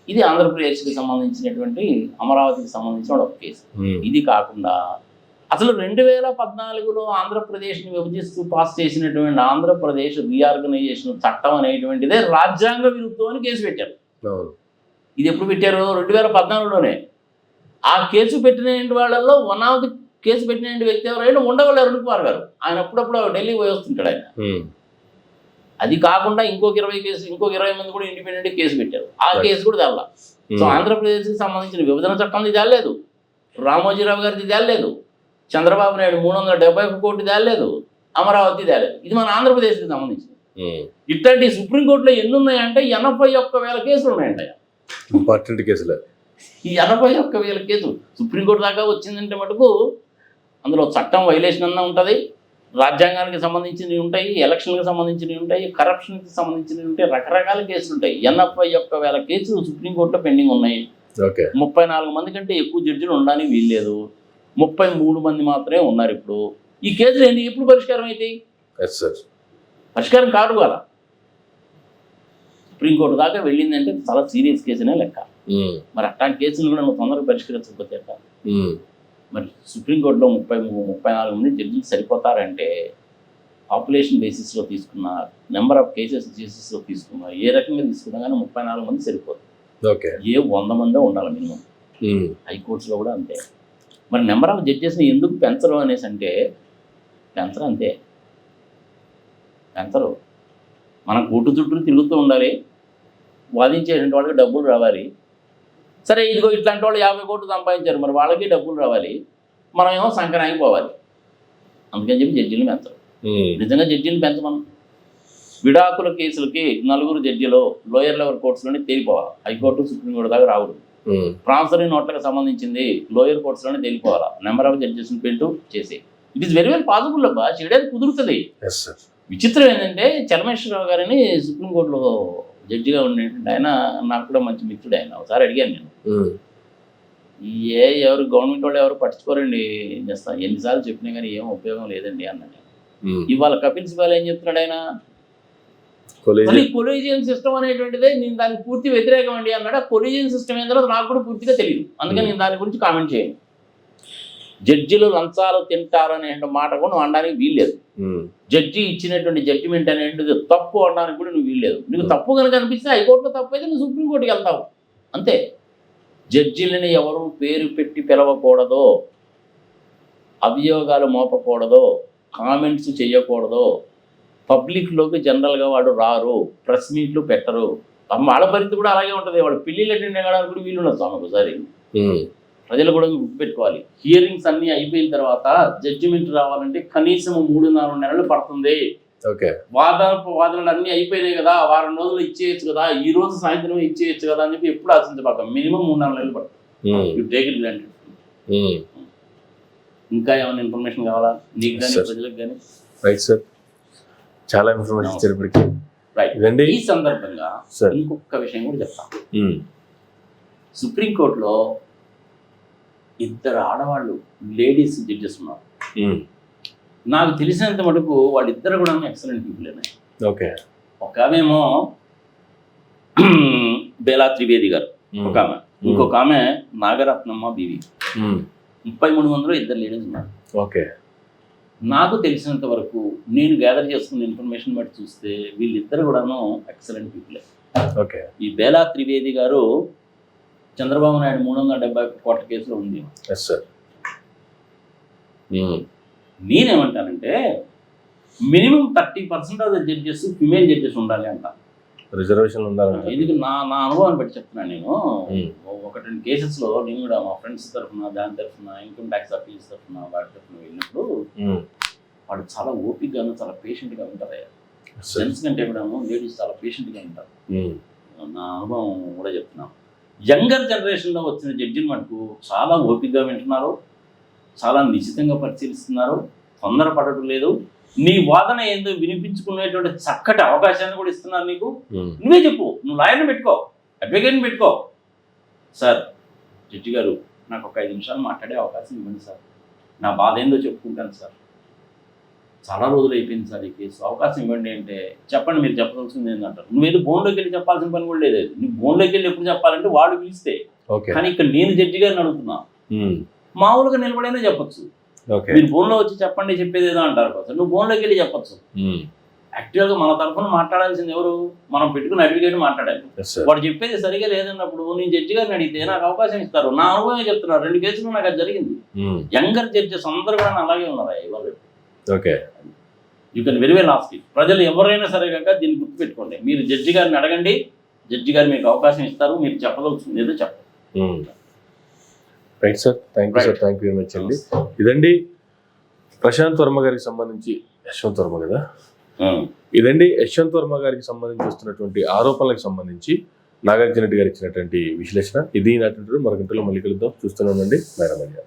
Speaker 2: ఇది ఆంధ్రప్రదేశ్కి సంబంధించినటువంటి అమరావతికి సంబంధించిన ఒక కేసు. ఇది కాకుండా అసలు 2014లో ఆంధ్రప్రదేశ్ని విభజిస్తూ పాస్ చేసినటువంటి ఆంధ్రప్రదేశ్ రీఆర్గనైజేషన్ చట్టం అనేటువంటిదే రాజ్యాంగ విరుద్ధం అని కేసు పెట్టారు. ఇది ఎప్పుడు పెట్టారు? 2014లోనే. ఆ కేసు పెట్టిన వాళ్ళల్లో వన్ ఆఫ్ ది కేసు పెట్టిన వ్యక్తి ఎవరైనా ఉండవల్లి అరుణ్ కుమార్ గారు. ఆయన అప్పుడప్పుడు ఢిల్లీ పోయి వస్తుంటాడు ఆయన. అది కాకుండా ఇంకొక 20 మంది కూడా ఇండిపెండెంట్ కేసు పెట్టారు. ఆ కేసు కూడా తెల్ల. సో ఆంధ్రప్రదేశ్కి సంబంధించిన విభజన చట్టం తేలేదు, రామోజీరావు గారిది తేలేదు, చంద్రబాబు నాయుడు 371 కోట్లు తేలేదు, అమరావతి తేలేదు. ఇది మన ఆంధ్రప్రదేశ్కి సంబంధించింది. ఇట్లాంటి సుప్రీంకోర్టులో ఎన్ని ఉన్నాయంటే 81,000 కేసులు ఉన్నాయంట.
Speaker 1: ఇంపార్టెంట్ కేసులు.
Speaker 2: ఈ 81,000 కేసులు సుప్రీంకోర్టు దాకా వచ్చిందంటే మటుకు అందులో చట్టం వైలేషన్ అన్న ఉంటుంది, రాజ్యాంగానికి సంబంధించినవి ఉంటాయి, ఎలక్షన్కి సంబంధించినవి ఉంటాయి, కరప్షన్కి సంబంధించినవి ఉంటాయి, రకరకాల కేసులు ఉంటాయి. 81,000 కేసులు సుప్రీంకోర్టులో పెండింగ్ ఉన్నాయి. 34 మంది కంటే ఎక్కువ జడ్జిలు ఉండడానికి వీల్లేదు. 33 మంది మాత్రమే ఉన్నారు ఇప్పుడు. ఈ కేసులు ఏంటి ఎప్పుడు పరిష్కారం అవుతాయి? పరిష్కారం కాదు కదా. సుప్రీంకోర్టు దాకా వెళ్ళిందంటే చాలా సీరియస్ కేసునే లెక్క. మరి అట్లాంటి కేసులు కూడా నువ్వు తొందరగా పరిష్కరించకపోతే మరి సుప్రీంకోర్టులో 34 మంది జడ్జిలు సరిపోతారంటే పాపులేషన్ బేసిస్లో తీసుకున్న, నెంబర్ ఆఫ్ కేసెస్లో తీసుకున్నా, ఏ రకంగా తీసుకున్నా కానీ 34 మంది సరిపోదు. ఏ 100 మందే ఉండాలి మినిమం. హైకోర్ట్స్లో కూడా అంతే. మరి నెంబర్ ఆఫ్ జడ్జెస్ని ఎందుకు పెంచరు అనేసి అంటే పెంచరు, అంతే పెంచరు. మనం కోర్టు చుట్టూ తిరుగుతూ ఉండాలి, వాదించేటువంటి వాళ్ళకి డబ్బులు రావాలి. సరే ఇదిగో ఇట్లాంటి వాళ్ళు 50 కోట్లు సంపాదించారు, మరి వాళ్ళకి డబ్బులు రావాలి, మనమేమో సంకరానికి పోవాలి. అందుకని చెప్పి జడ్జీలు పెంచరు. నిజంగా జడ్జీలు పెంచమను. విడాకుల కేసులకి 4 జడ్జీలు లోయర్ లెవెల్ కోర్ట్స్లోనే తేలిపోవాలి, హైకోర్టు సుప్రీంకోర్టు దాకా రావద్దు. ప్రామిసరీ నోట్లకు సంబంధించింది లోయర్ కోర్ట్స్లోనే తేలిపోవాలా. నెంబర్ ఆఫ్ జడ్జెస్ పెంటూ చేసి it is very well possible అబ్బా, చేయడానికి కుదురుతుంది. విచిత్రం ఏంటంటే చలమేశ్వరరావు గారిని సుప్రీంకోర్టులో జడ్జిగా ఉండేటువంటి ఆయన నాకు కూడా మంచి మిత్రుడు. ఆయన ఒకసారి అడిగాను నేను, ఎవరు గవర్నమెంట్ వాళ్ళు ఎవరు పట్టించుకోరండి, ఏం చేస్తాను, ఎన్నిసార్లు చెప్పినా కానీ ఏం ఉపయోగం లేదండి అన్నాడు. ఇవాళ కపిల్ సిబాల్ ఏం చెప్తున్నాడు, ఆయన కొలీజియన్ సిస్టమ్ అనేటువంటిదే నేను దానికి పూర్తి వ్యతిరేకం అండి అన్నాడు. ఆ కొలీజియన్ సిస్టమ్ ఏం తర్వాత నాకు కూడా పూర్తిగా తెలియదు, అందుకని నేను దాని గురించి కామెంట్ చేయను. జడ్జిలు లంచాలు తింటారనే మాట కూడా నువ్వు అనడానికి వీల్లేదు. జడ్జి ఇచ్చినటువంటి జడ్జిమెంట్ అనేది తప్పు అనడానికి కూడా నువ్వు వీల్లేదు. నీకు తప్పు కనుక అనిపిస్తే హైకోర్టులో తప్పు అయితే నువ్వు సుప్రీంకోర్టుకి వెళ్తావు అంతే. జడ్జిలని ఎవరు పేరు పెట్టి పిలవకూడదో, అభియోగాలు మోపకూడదో, కామెంట్స్ చేయకూడదో, పబ్లిక్లోకి జనరల్గా వాడు రారు, ప్రెస్ మీట్లు పెట్టరు. వాళ్ళ పరిస్థితి కూడా అలాగే ఉంటుంది. వాడు పెళ్ళిళ్ళు అటెండ్ అవ్వడానికి కూడా వీలు ఉండదు. ఒకసారి ప్రజలు కూడా గుర్తుపెట్టుకోవాలి, హియరింగ్స్ అన్నీ అయిపోయిన తర్వాత జడ్జిమెంట్ రావాలంటే కనీసం 3-4 నెలలు పడుతుంది. వాదనలు అన్నీ అయిపోయినాయి కదా, వారం రోజులు ఇచ్చేయచ్చు కదా, ఈ రోజు సాయంత్రం ఇచ్చేయచ్చు కదా అని చెప్పి ఎప్పుడు ఆశించబాక. మినిమం 3-4 నెలలు పడుతుంది. You take it granted. ఇంకా ఏమైనా ఇన్ఫర్మేషన్ కావాలా నీకు కానీ ప్రజలకు కానీ?
Speaker 1: రైట్ సార్, చాలా ఇన్ఫర్మేషన్ ఇచ్చారు ఇప్పటికి.
Speaker 2: రైట్. ఈ సందర్భంగా ఇంకొక విషయం కూడా చెప్తాను. సుప్రీంకోర్టులో 2 ఆడవాళ్ళు లేడీస్ జడ్జెస్ ఉన్నారు. నాకు తెలిసినంత మటుకు వాళ్ళిద్దరు కూడా ఎక్సలెంట్ పీపుల్. ఒక ఆమెమో బేలా త్రివేది గారు, ఒక ఆమె. ఇంకొక ఆమె నాగరత్నమ్మ బీవి. 33 మందిలో 2 లేడీస్ ఉన్నారు. నాకు తెలిసినంత వరకు నేను గ్యాదర్ చేసుకున్న ఇన్ఫర్మేషన్ బట్టి చూస్తే వీళ్ళిద్దరు కూడాను ఎక్సలెంట్ పీపులే. ఈ బేలా త్రివేది గారు చంద్రబాబు నాయుడు 371 కోట్ల కేసులో ఉంది. నేనేమంటానంటే minimum 30% of the judges female judges ఉండాలి అంట.
Speaker 1: రిజర్వేషన్ ఉండాలి.
Speaker 2: ఎందుకు నా అనుభవాన్ని బట్టి చెప్తున్నాను. నేను 1-2 కేసెస్లో నేను కూడా మా ఫ్రెండ్స్ తరఫున, దాని తరఫున, ఇన్కమ్ ట్యాక్స్ ఆఫీస్ తరఫున, వాటి తరఫున వెళ్ళినప్పుడు వాళ్ళు చాలా ఓపికగాను చాలా పేషెంట్గా ఉంటారు. జెంట్స్ కంటే కూడా లేడీస్ చాలా పేషెంట్గా ఉంటారు. నా అనుభవం కూడా చెప్తున్నాను. యంగర్ జనరేషన్లో వచ్చిన జడ్జిని మటుకు చాలా ఓపికగా వింటున్నారు, చాలా నిశ్చితంగా పరిశీలిస్తున్నారు, తొందరపడటం లేదు. నీ వాదన ఏందో వినిపించుకునేటువంటి చక్కటి అవకాశాన్ని కూడా ఇస్తున్నారు నీకు. నువ్వే చెప్పు, నువ్వు లాయర్ని పెట్టుకో, అడ్వకేట్ని పెట్టుకో. సార్, జడ్జి గారు నాకు ఒక 5 నిమిషాలు మాట్లాడే అవకాశం ఇవ్వండి సార్, నా బాధ ఏందో చెప్పుకుంటాను సార్, చాలా రోజులు అయిపోయింది సార్ ఈ కేసు, అవకాశం ఇవ్వండి అంటే చెప్పండి మీరు చెప్పవలసింది ఏంటంటారు. నువ్వేదో బోన్లోకి వెళ్ళి చెప్పాల్సిన పని కూడా లేదు. నువ్వు బోన్లోకి వెళ్ళి ఎప్పుడు చెప్పాలంటే వాడు పిలిస్తే. కానీ ఇక్కడ నేను జడ్జి గారిని అడుగుతున్నా, మామూలుగా నిలబడైనా చెప్పొచ్చు. మీరు బోన్లో వచ్చి చెప్పండి చెప్పేది ఏదో అంటారు కదా, నువ్వు బోన్లోకి వెళ్ళి చెప్పొచ్చు. యాక్చువల్గా మన తరఫున మాట్లాడాల్సింది ఎవరు? మనం పెట్టుకుని అడ్వకేట్ మాట్లాడాలి. వాడు చెప్పేది సరిగా లేదన్నప్పుడు నేను జడ్జి గారిని అడిగితే నాకు అవకాశం ఇస్తారు. నా అనుభవం చెప్తున్నారు. 2 కేసులు నాకు అది జరిగింది. యంగర్ జడ్జెస్ అందరూ కూడా అలాగే ఉన్నారు. ఇవాళ you can very well ask it. ప్రజలు ఎవరైనా సరే కనుక దీన్ని గుర్తుపెట్టుకోండి. మీరు జడ్జి గారిని అడగండి, జడ్జి గారు మీకు అవకాశం ఇస్తారు, మీరు చెప్పదలుచుకుంది ఏదో చెప్పండి.
Speaker 1: Right sir, thank you sir, thank you very much అండి. ఇదండి ప్రశాంత్ వర్మ గారికి సంబంధించి, యశ్వంత్ వర్మ కదా, ఇదండి యశ్వంత్ వర్మ గారికి సంబంధించి వస్తున్నటువంటి ఆరోపణలకు సంబంధించి నాగార్జున రెడ్డి గారు ఇచ్చినటువంటి విశ్లేషణ. ఇది నాటి మరొక ఇంటర్లో మళ్ళీ కలుద్దాం. చూస్తున్నామండి. మేడం.